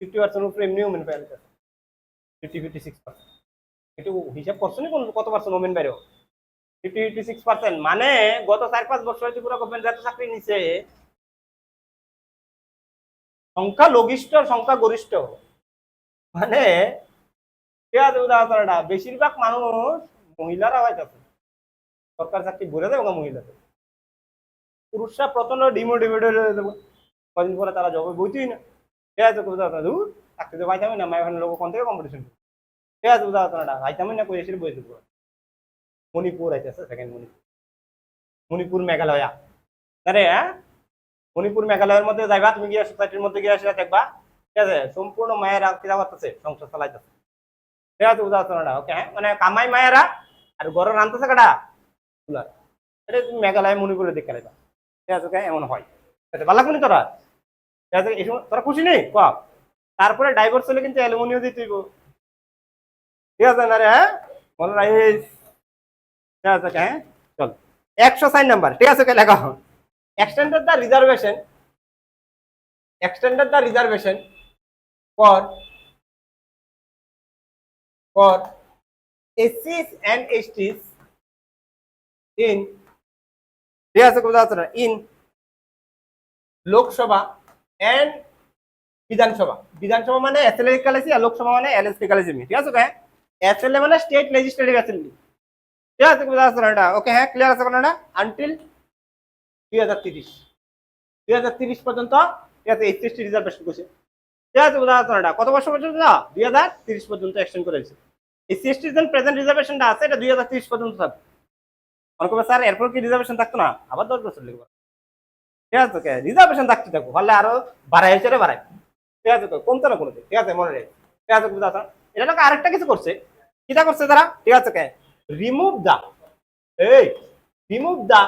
50% উপরে এমনি ওমেন পেয়ে আছে, 56%। একটু হিসাব করছো নি কত পার্সেন্ট ওমেন বাইরেও 56%, মানে গত 4-5 বছর হয়েছে পুরো গভর্নমেন্ট যত চাকরি নিচ্ছে সংখ্যা লঘিষ্ঠ সংখ্যা গরিষ্ঠ, মানে উদাহরণটা বেশিরভাগ মানুষ মহিলারা হয়তো সরকার চাকরি ভরে দেবে মহিলাদের, পুরুষরা প্রচন্ড ডিমোটিভেটেড হয়ে যাবে, কদিন পরে তারা জবে বইতেই না। ঠিক আছে, চাকরি তো পাইতামই না, মায়ের লোক কোন থেকে কম্পিটিশন। ঠিক আছে, উদাহরণটা পাইতামই না, কই এসে বই দেবো। মণিপুর আইতেছে সেকেন্ড, মণিপুর মেঘালয়া, আরে হ্যাঁ, মণিপুর মেঘালয়ের মধ্যে যাইবা তুমি, গিয়ে সোসাইটির মধ্যে গিয়ে আসলে দেখবা ঠিক আছে সম্পূর্ণ মায়েরা কিনা করতেছে, সংসার চালাইতেছে। ঠিক আছে, উদাহরণটা ওকে, হ্যাঁ, মানে কামাই মায়েরা আর ঘরে রান্নতেছে কাটা কুলার, এটা তুমি মেঘালয় মণিপুরে দেখে নেবা। ঠিক আছে, এমন হয়। ঠিক আছে, ভালো লাগবে তোরা? ঠিক আছে, এই সময় তোরা খুশি নেই ক, তারপরে ডাইভোর্স হলে কিন্তু অ্যালুমিনিয়াম দিতে হইব। ঠিক আছে না রে, হ্যাঁ, মনে রাখিস। ঠিক আছে, হ্যাঁ, চল 104 নাম্বার। ঠিক আছে, লেখা extended the reservation for SCs and STs in, ঠিক আছে, in লোকসভা and বিধানসভা। বিধানসভা মানে এসএলএ কালেজি আর লোকসভা মানে এলএসপি কালেজি। ঠিক আছে, এসএলএ মানে স্টেট লেজিসলেটিভ অ্যাসেম্বলি। ঠিক আছে, এটা ওকে, হ্যাঁ, ক্লিয়ার আছে কোনটা? আনটিল 2030 পর্যন্ত। ঠিক আছে, এসসি রিজার্ভেশন করছে। ঠিক আছে, এটা কত বছর পর্যন্ত? 2030 পর্যন্ত এক্সটেন্ড করেছে। এসসি এসটি যেন প্রেজেন্ট রিজার্ভেশনটা আছে এটা 2030 পর্যন্ত থাকবে। অনেক স্যার এরপর কি রিজার্ভেশন থাকতো না, আবার 10 বছর লিখবো। ঠিক আছে, রিজার্ভেশন থাকতে থাকবো, ফলে আরো বাড়াই হিসেবে বাড়াই। ঠিক আছে, কমতো না কোনো। ঠিক আছে, মনে রেখে। ঠিক আছে, এটা আরেকটা কিছু করছে, কিটা করছে তারা, ঠিক আছে কে, remove the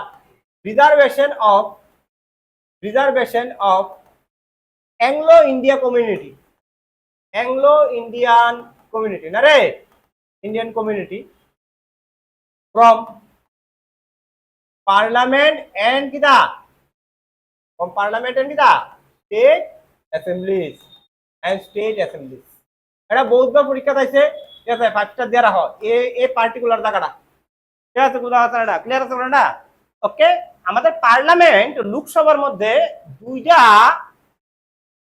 reservation of Anglo India community, Anglo Indian community না রে, Indian community from parliament and কিটা, ফ্রম পার্লামেন্ট এন্ড কিটা state assemblies and state assemblies. এটা বহুতবার পরীক্ষা চাইছে, ঠিক আছে, 5 স্টার দেওয়া রাখো এই পার্টিকুলার জায়গাটা, ঠিক আছে, বুঝা আছে না, ক্লিয়ার আছে না? ওকে, আমাদের পার্লামেন্ট লোকসভার মধ্যে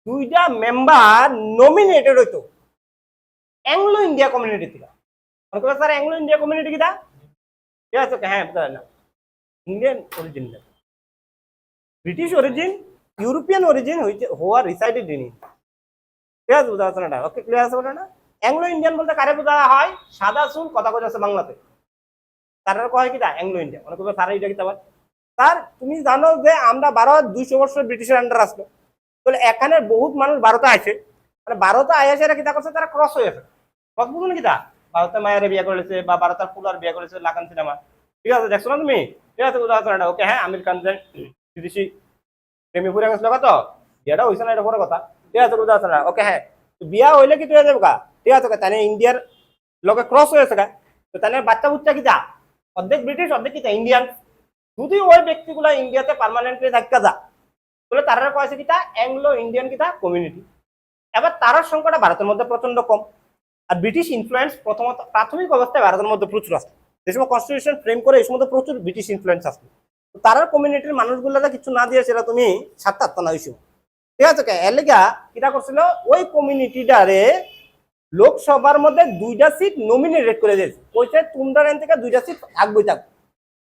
দুইটা মেম্বার নমিনেটেড হইতো অ্যাংলো ইন্ডিয়া কমিউনিটি থেকে। স্যার অ্যাংলো ইন্ডিয়া কমিউনিটি কিটা, ঠিক আছে, হ্যাঁ বুঝা না, Indian origin, British origin, European origin হওয়া রিসাইডেড ইন ইন্ডিয়া, ঠিক আছে, বুঝা আছে না? ওকে, ক্লিয়ার আছে না? অ্যাংলো ইন্ডিয়ান বলতে কারে বোঝা হয়, সাদা চুল কথা কথা আছে বাংলাতে, তারা কয় কিটা অ্যাংলো ইন্ডিয়া, মনে করবে তারা এটা কিতা। স্যার তুমি জানো যে আমরা ভারত 200 বছর ব্রিটিশের আন্ডার আসলো, তাহলে এখানে বহুত মানুষ ভারতে আসে, মানে ভারতে আইসে এরা কিতা করছে, তারা ক্রস হয়ে আছে, ক্রস বুঝুন কিতা, ভারতের মায়ের বিয়ে করেছে বা ভারতের ফুলার বিয়ে করেছে, লাখান সিনেমা, ঠিক আছে, দেখছো না তুমি, ঠিক আছে, বুঝা আছে না? ওকে, হ্যাঁ, আমির খান যে বিদেশি প্রেমী ফুরে গেছিল কত, বিয়েটা হয়েছে না, এটা বড় কথা, ঠিক আছে, বুঝা আছে না? ওকে, হ্যাঁ, বিয়া হইলে কি তুই যাবে গা, ঠিক আছে, তাই ইন্ডিয়ার লোকে ক্রস হয়েছে গা, তো তাই বাচ্চা বুচ্চা কিতা অর্ধেক ব্রিটিশ অর্ধেক কিতা ইন্ডিয়ান। যদি ওই ব্যক্তিগুলা ইন্ডিয়াতে পার্মানেন্টলি থাকা যা, তাহলে তারা কয়েছে কিতা অ্যাংলো ইন্ডিয়ান কিতা কমিউনিটি। এবার তার সংখ্যাটা ভারতের মধ্যে প্রচন্ড কম, আর ব্রিটিশ ইনফ্লুয়েন্স প্রথমত প্রাথমিক অবস্থায় ভারতের মধ্যে প্রচুর আসে, যে সময় কনস্টিটিউশন ফ্রেম করে এই সময় প্রচুর ব্রিটিশ ইনফ্লুয়েন্স আসে, তারা কমিউনিটির মানুষগুলা কিছু না দিয়ে সেটা তুমি সাতটা না হইছো, ঠিক আছে, এর লেগা কিটা করছিল, ওই কমিউনিটিটারে লোকসভার মধ্যে 2টা সিট নমিনেটেড করে দিয়েছে, কইছে তোমরা এখান থেকে 2টা সিট থাকবেই থাকবে,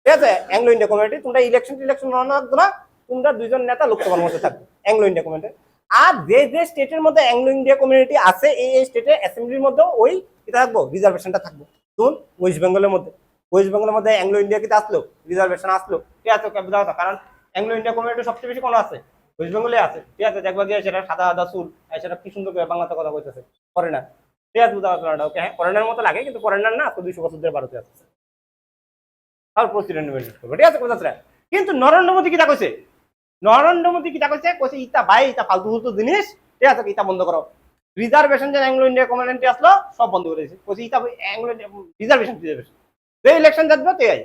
ঠিক আছে, অ্যাংলো ইন্ডিয়া কমিউনিটি, তোমরা ইলেকশন রাখতো না, তোমরা 2জন নেতা লোকসভার মধ্যে থাকবে অ্যাংলো ইন্ডিয়া কমিউনিটি। আর যে স্টেটের মধ্যে অ্যাংলো ইন্ডিয়া কমিউনিটি আছে এই স্টেটের অ্যাসেম্বলির মধ্যে ওই কিটা থাকবো, রিজার্ভেশনটা থাকবো। ধরুন ওয়েস্ট বেঙ্গলের মধ্যে অ্যাংলো ইন্ডিয়া কিটা আসলো, রিজার্ভেশন আসলো, ঠিক আছে, বুঝা কথা, কারণ অ্যাংলো ইন্ডিয়া কমিউনিটি সবচেয়ে বেশি কোন আছে, ওয়েস্ট বেঙ্গলে আছে, ঠিক আছে, দেখবা গিয়ে সেটা সাদা সাদা চুল, সেটা কি সুন্দর করে বাংলাতে কথা কইতেছে, করে না, ঠিক আছে, বুঝা কথা, ওকে, হ্যাঁ, ফরেনার মতো লাগে কিন্তু ফরেনার না, 200 বছর ধরে ভারতে আছে, আর প্রেসিডেন্ট মেনটেন করবে, ঠিক আছে, বুঝা। কিন্তু নরেন্দ্র মোদী কিটা কইছে, কইছে ইতা ভাই, ইতা ফালতু ফালতু জিনিস, ঠিক আছে, ইতা বন্ধ করো, রিজার্ভেশন যে অ্যাংলো ইন্ডিয়া কমিউনিটি আসলো সব বন্ধ করে দিয়েছে, কইছে ইতা অ্যাংলো রিজার্ভেশন যে ইলেকশন যাবে তাই,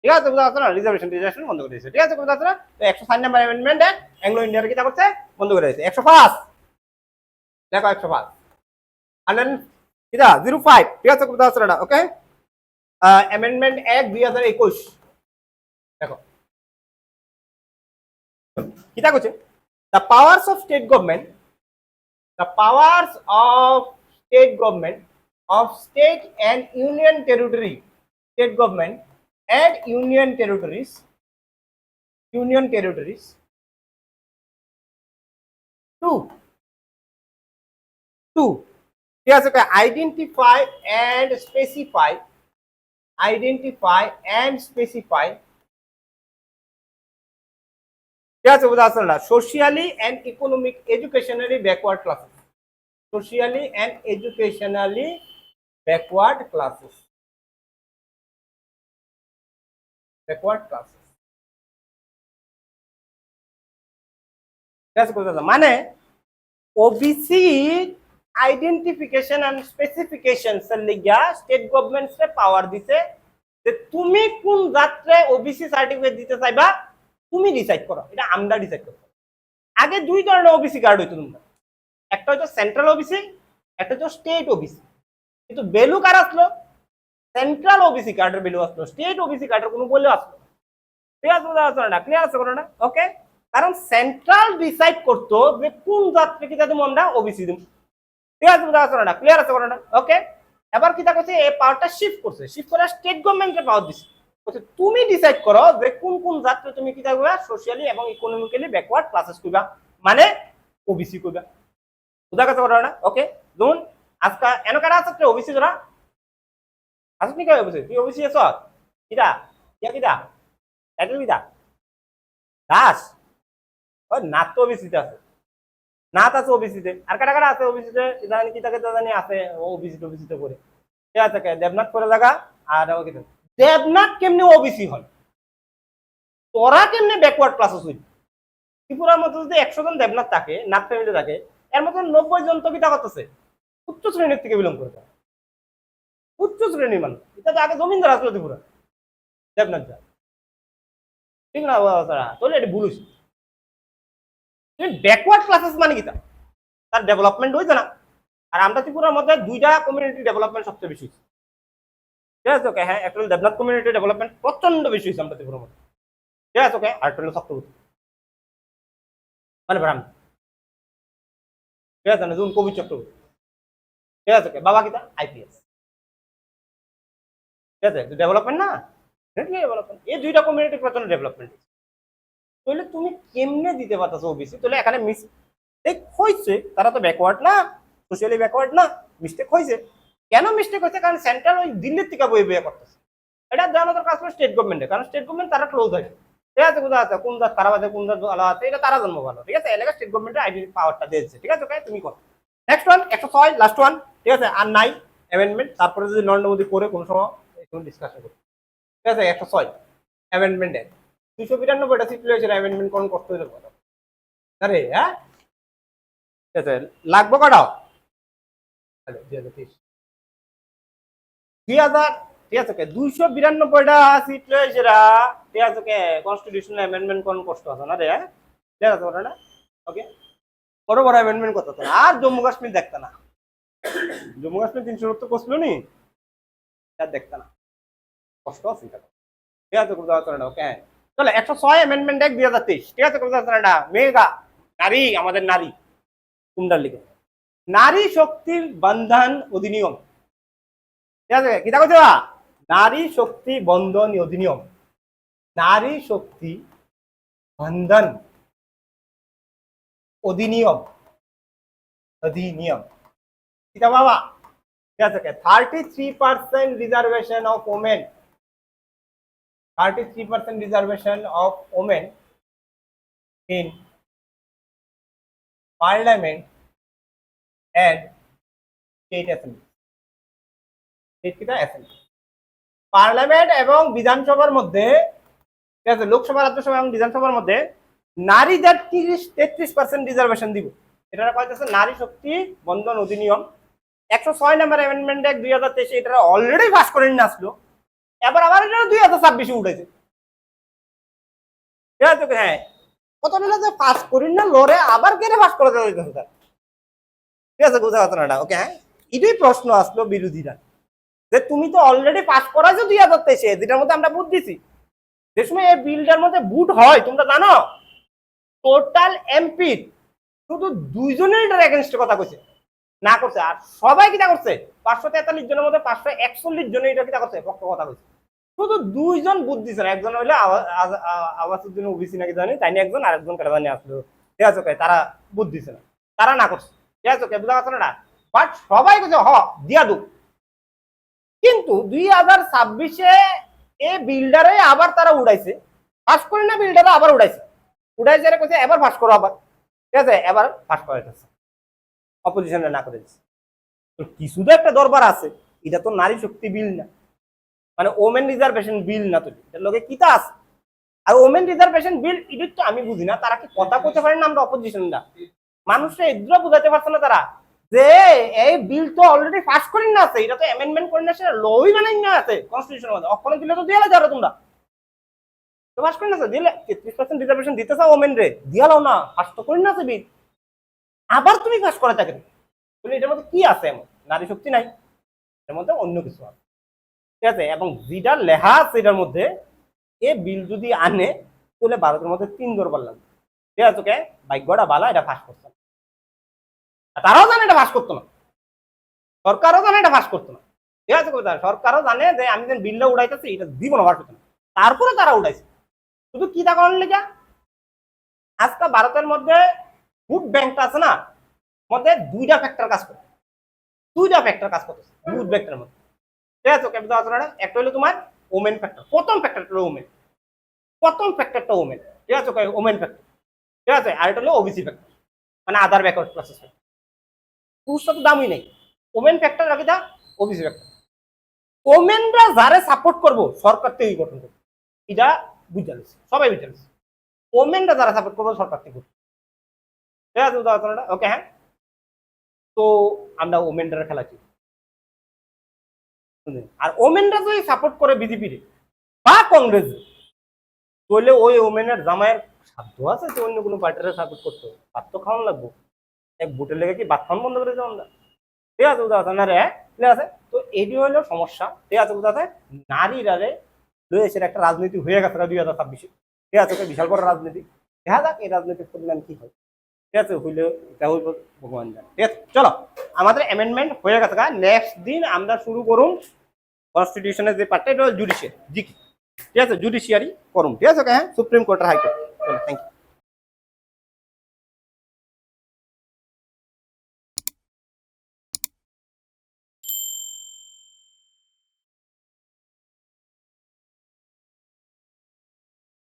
ঠিক আছে, বুঝা যাচ্ছে না, রিজার্ভেশন বন্ধ করে দিয়েছে, ঠিক আছে, বুঝা যাচ্ছে না? তো 104 নাম্বার অ্যামেন্ডমেন্ট অ্যাংলো ইন্ডিয়ার কিটা করছে, বন্ধ করে দিয়েছে। 105 দেখো, 105 100 কিটা 05, ঠিক আছে, বুঝা যাচ্ছে না? ওকে, অ্যামেন্ডমেন্ট অ্যাক্ট 2021 দেখো কিটা করছে, the powers of state government of state and union territory, state government and union territories to ঠিক আছে, identify and specify ঠিক আছে, বুঝা যাচ্ছে না, socially and economic educationally backward classes, socially and educationally backward classes, ঠিক আছে, বুঝা যাচ্ছে, মানে ওবিসি আইডেন্টিফিকেশন এন্ড স্পেসিফিকেশনস এর লিগা স্টেট গভর্নমেন্টস এর পাওয়ার দিছে যে তুমি কোন জাতরে ওবিসি সার্টিফিকেট দিতে চাইবা, তুমি ডিসাইড করো, এটা আমরা ডিসাইড করব। আগে 2 ধরনের ওবিসি কার্ড হইতো, তোমরা একটা হইতো সেন্ট্রাল ওবিসি, একটা হইতো স্টেট ওবিসি, কিন্তু ভ্যালু কার আসলো, সেন্ট্রাল ওবিসি কার্ডের ভ্যালু আসলো, স্টেট ওবিসি কার্ডের কোনো ভ্যালু আসলো, ঠিক আছে, বুঝা যাচ্ছে না? ক্লিয়ার আছে না? ওকে, কারণ সেন্ট্রাল ডিসাইড করতো যে কোন জাতরে কি দিমু আমরা ওবিসি দিমু, ঠিক আছে, বুঝা যাচ্ছে না? ক্লিয়ার আছে না? ওকে, এবার কিটা করছে, এই পাওয়ারটা শিফট করে স্টেট গভর্নমেন্টের পাওয়ার দিছে, তুমি ডিসাইড করো যে কোন কোন জাতরে তুমি কি থাকবা সোশিয়ালি এবং ইকোনমিক্যালি ব্যাকওয়ার্ড ক্লাসেস কইবা, মানে ওবিসি কইবা, বুঝা গেছে না? ওকে, ধরুন আজকে এনকারা আছে ওবিসি ধরা আসুন নি, কই ওবিসি, তুই ওবিসি আছ কিটা, কিটা টাইটেল কিটা দাস, ও নাত তো ওবিসিতে আছে, নাত আছে ওবিসিতে, আর কাটা কাটা আছে ওবিসিতে, জানি কি তাকে জানি আছে ওবিসিতে করে, ঠিক আছে দেবনাথ করে লাগা আর দেবনাথ কেমনে ওবিসি হল তোরা কেমনে ব্যাকওয়ার্ড ক্লাসেস হইল ত্রিপুরার মধ্যে যদি 100 জন দেবনাথ থাকে নাথ ফ্যামিলি থাকে এর মধ্যে 90 জন তো কিতা করতেছে উচ্চ শ্রেণীর থেকে বিলং করে উচ্চ শ্রেণীর মানুষ এটা তো আগে জমিনদার আসলো ত্রিপুরা দেবনাথ যা ঠিক না তারা তাহলে এটা ভুল হয়েছে ব্যাকওয়ার্ড ক্লাসেস মানে কিতা তার ডেভেলপমেন্ট হয়েছে না আর আমরা ত্রিপুরার মধ্যে দুইটা কমিউনিটি ডেভেলপমেন্ট সবচেয়ে বেশি হয়েছে ঠিক আছে ওকে হ্যাঁ একটা হলো দেবনাথ কমিউনিটি ডেভেলপমেন্ট প্রচন্ড বেশি হয়েছে আমরা ত্রিপুরার মধ্যে ঠিক আছে ওকে আর একটা হলো চক্রবর্তী মানে ব্রাহ্মণ ঠিক আছে না যেমন কবি চক্রবর্তী ঠিক আছে ওকে বাবা কিতা আইপিএস ঠিক আছে ডেভেলপমেন্ট না ডেভেলপমেন্ট এই দুইটা কমিউনিটি প্রচন্ড ডেভেলপমেন্ট তাহলে তুমি কেমনে দিতে পারতেছো ওবিসি তাহলে এখানে মিস্টেক হয়েছে তারা তো ব্যাকওয়ার্ড না সোশ্যালি ব্যাকওয়ার্ড না মিস্টেক হয়েছে কেন মিস্টেক হয়েছে কারণ সেন্ট্রাল ওই দিল্লির থেকে বই বইয়া করতেছে এটা জানানোর কাজ করে স্টেট গভর্নমেন্টে কারণ স্টেট গভর্নমেন্ট তারা ক্লোজ আছে ঠিক আছে কোথাও আছে কোন জাত খারাপ আছে কোন জাত ভালো আছে এটা তারা জন্ম ভালো ঠিক আছে এলাকা স্টেট গভর্নমেন্টের আইডি পাওয়ারটা দিয়েছে ঠিক আছে ওকে তুমি করো নেক্সট ওয়ান 106 লাস্ট ওয়ান ঠিক আছে আর নাই অ্যামেন্ডমেন্ট তারপরে যদি নরেন্দ্র মোদী করে কোনো সময় ডিসকাশন করবো ঠিক আছে 106 অ্যামেন্ডমেন্ট 292টা সিট রয়েছে অ্যামেন্ডমেন্ট কোন করতে হইল কথা আরে হ্যাঁ ঠিক আছে লাগবো কটাও তাহলে 2023 ঠিক আছে 292টা সিট রয়েছে ঠিক আছে কনস্টিটিউশনাল অ্যামেন্ডমেন্ট কোন কষ্ট আছে না রে ঠিক আছে ওটা না ওকে বড় বড় অ্যামেন্ডমেন্ট করতে না আর জম্মু কাশ্মীর দেখতে না জম্মু কাশ্মীর 370 করছিল নি আর দেখতে না কষ্ট আছে এটা ঠিক আছে কোথাও ওকে হ্যাঁ চলো 106 অ্যামেন্ডমেন্ট 2023 ঠিক আছে কোথাও মেগা নারী আমাদের নারী কুমডার লিখে নারী শক্তি বন্ধন অধিনিয়ম ঠিক আছে কিতা কইছে নারী শক্তি বন্ধন অধিনিয়ম নারী শক্তি বন্ধন অধিনিয়ম অধিনিয়ম কিতা বাবা ঠিক আছে 33% reservation of women 33% reservation of women in parliament and state assembly. Parliament এবং বিধানসভার মধ্যে ঠিক আছে লোকসভা রাজ্যসভা এবং বিধানসভার মধ্যে নারীদের 33% রিজার্ভেশন দিব এটা কইতেছে নারী শক্তি বন্ধন অধিনিয়ম 106 নম্বর অ্যামেন্ডমেন্ট 2023 এটা অলরেডি পাস করে নিয়ে আসলো এবার আবার এটা 2026 উঠেছে ঠিক আছে হ্যাঁ কত নিলে যে পাস করি না লড়ে আবার কেন পাস করে দেওয়া ঠিক আছে বুঝা কথা না ওকে হ্যাঁ এটাই প্রশ্ন আসলো বিরোধীরা যে তুমি তো অলরেডি পাস করাছো 2023 যেটার মধ্যে আমরা বুট দিছি যে সময় এই বিলটার মধ্যে বুট হয় তোমরা জানো টোটাল এমপি শুধু 2 জনের এটার এগেইনস্টে কথা কইছে না করছে আর সবাই কিটা করছে 543 জনের মধ্যে 541 জনে এটা কিটা করছে পক্ষ কথা কইছে শুধু 2 জন বুদ্ধ দিছে না একজন হইলো আওয়াজউদ্দিন ওবিসি নাকি জানি তাই না একজন আরেকজন কারা জানি আসলো ঠিক আছে তারা বুদ্ধ দিছে না তারা না করছে ঠিক আছে বুঝা গেছে না বাট সবাই কইছে হ দিয়া দু কিন্তু 2026 এই বিল্ডারে আবার তারা উড়াইছে পাস করে না বিল্ডারে আবার উড়াইছে রে কইছে এবার পাস করো আবার ঠিক আছে এবার পাস করাইতেছে অপোজিশনে না করে দিচ্ছে তো কিছু তো একটা দরবার আছে এটা তো নারী শক্তি বিল না মানে ওমেন রিজার্ভেশন বিল না তো এটার লগে কিতা আছে আর ওমেন রিজার্ভেশন বিল এটা তো আমি বুঝি না তারা কি কথা কইতে পারে না আমরা অপোজিশনরা মানুষরা এগুলো বুঝাতে পারছে না তারা যে এই বিল তো অলরেডি পাস করে না আছে এটা তো অ্যামেন্ডমেন্ট করে না সেটা লই বানাই না আছে কনস্টিটিউশনের মধ্যে অক্ষরে দিলে তো দিয়ালে যারা তোমরা তো পাস করে না আছে দিলে 33% রিজার্ভেশন দিতে চাও ওমেন রে দিয়ালাও না পাস তো করে না আছে বিল আবার তুমি পাস করে থাকে তুমি এটার মধ্যে কি আছে এমন নারী শক্তি নাই এর মধ্যে অন্য কিছু আছে ঠিক আছে এবং যেটা লেখা আছে এটার মধ্যে এ বিল যদি আনে তাহলে ভারতের মধ্যে 3 দরবার লাগবে ঠিক আছে ওকে ভাগ্যটা ভালো এটা পাস করছে তারাও জানে এটা পাস করতো না সরকারও জানে এটা পাস করতো না ঠিক আছে সরকারও জানে যে আমি যেন বিলটা উড়াইতেছি এটা দিব না পাস করতো না তারপরে তারা উড়াইছে শুধু কি তা কারণ লেখা আজকে ভারতের মধ্যে ফুড ব্যাংকটা আছে না মধ্যে 2টা ফ্যাক্টর কাজ করে 2টা ফ্যাক্টর কাজ করতেছে ফুড ব্যাংকের মধ্যে ঠিক আছে ওকে বুঝা গেছে একটা হলো তোমার ওমেন ফ্যাক্টর প্রথম ফ্যাক্টরটা হলো ওমেন ঠিক আছে ওকে ওমেন ফ্যাক্টর ঠিক আছে আর এটা হলো ওবিসি ফ্যাক্টর মানে আদার ব্যাকওয়ার্ড ক্লাসেস ফ্যাক্টর পুরুষটা তো দামই নেই ওমেন ফ্যাক্টর রাখি দা ওবিসি ফ্যাক্টর ওমেনরা যারে সাপোর্ট করবো সরকার থেকে গঠন করবো, এটা বুঝালিস, সবাই বুঝালিস। ওমেনরা যারা সাপোর্ট করবো সরকার থেকে করবো, ঠিক আছে উদাহরণটা? ওকে, হ্যাঁ। তো আমরা ওমেনরা খেলাচ্ছি, আর ওমেনরা যদি সাপোর্ট করে বিজেপির বা কংগ্রেস, তাহলে ওই ওমেনের জামাইয়ের সাধ্য আছে যে অন্য কোনো পার্টির সাপোর্ট করতে, ভাত তো খাওয়ানো লাগবো। এক ভোটের লেগে কি ভাত খাওয়ান বন্ধ করে যাবো আমরা? ঠিক আছে বুঝতে না রে? ঠিক আছে, তো এটি হলো সমস্যা। ঠিক আছে বুঝতে, নারীরা রে রয়েছে একটা রাজনীতি হয়ে গেছে 2026-এ। ঠিক আছে, বিশাল বড় রাজনীতি, দেখা যাক এই রাজনীতির পরিণাম কি হয়। ঠিক আছে, হইলে এটা হইব ভগবান জানে। ঠিক আছে, চলো আমাদের অ্যামেন্ডমেন্ট হয়ে গেছে। নেক্সট দিন আমরা শুরু করুন কনস্টিটিউশনের যে পার্টটা, এটা জুডিশিয়ারি, জি, ঠিক আছে, জুডিশিয়ারি করুন। ঠিক আছে, হ্যাঁ, সুপ্রিম কোর্টের হাইকোর্ট। চলো, থ্যাংক ইউ।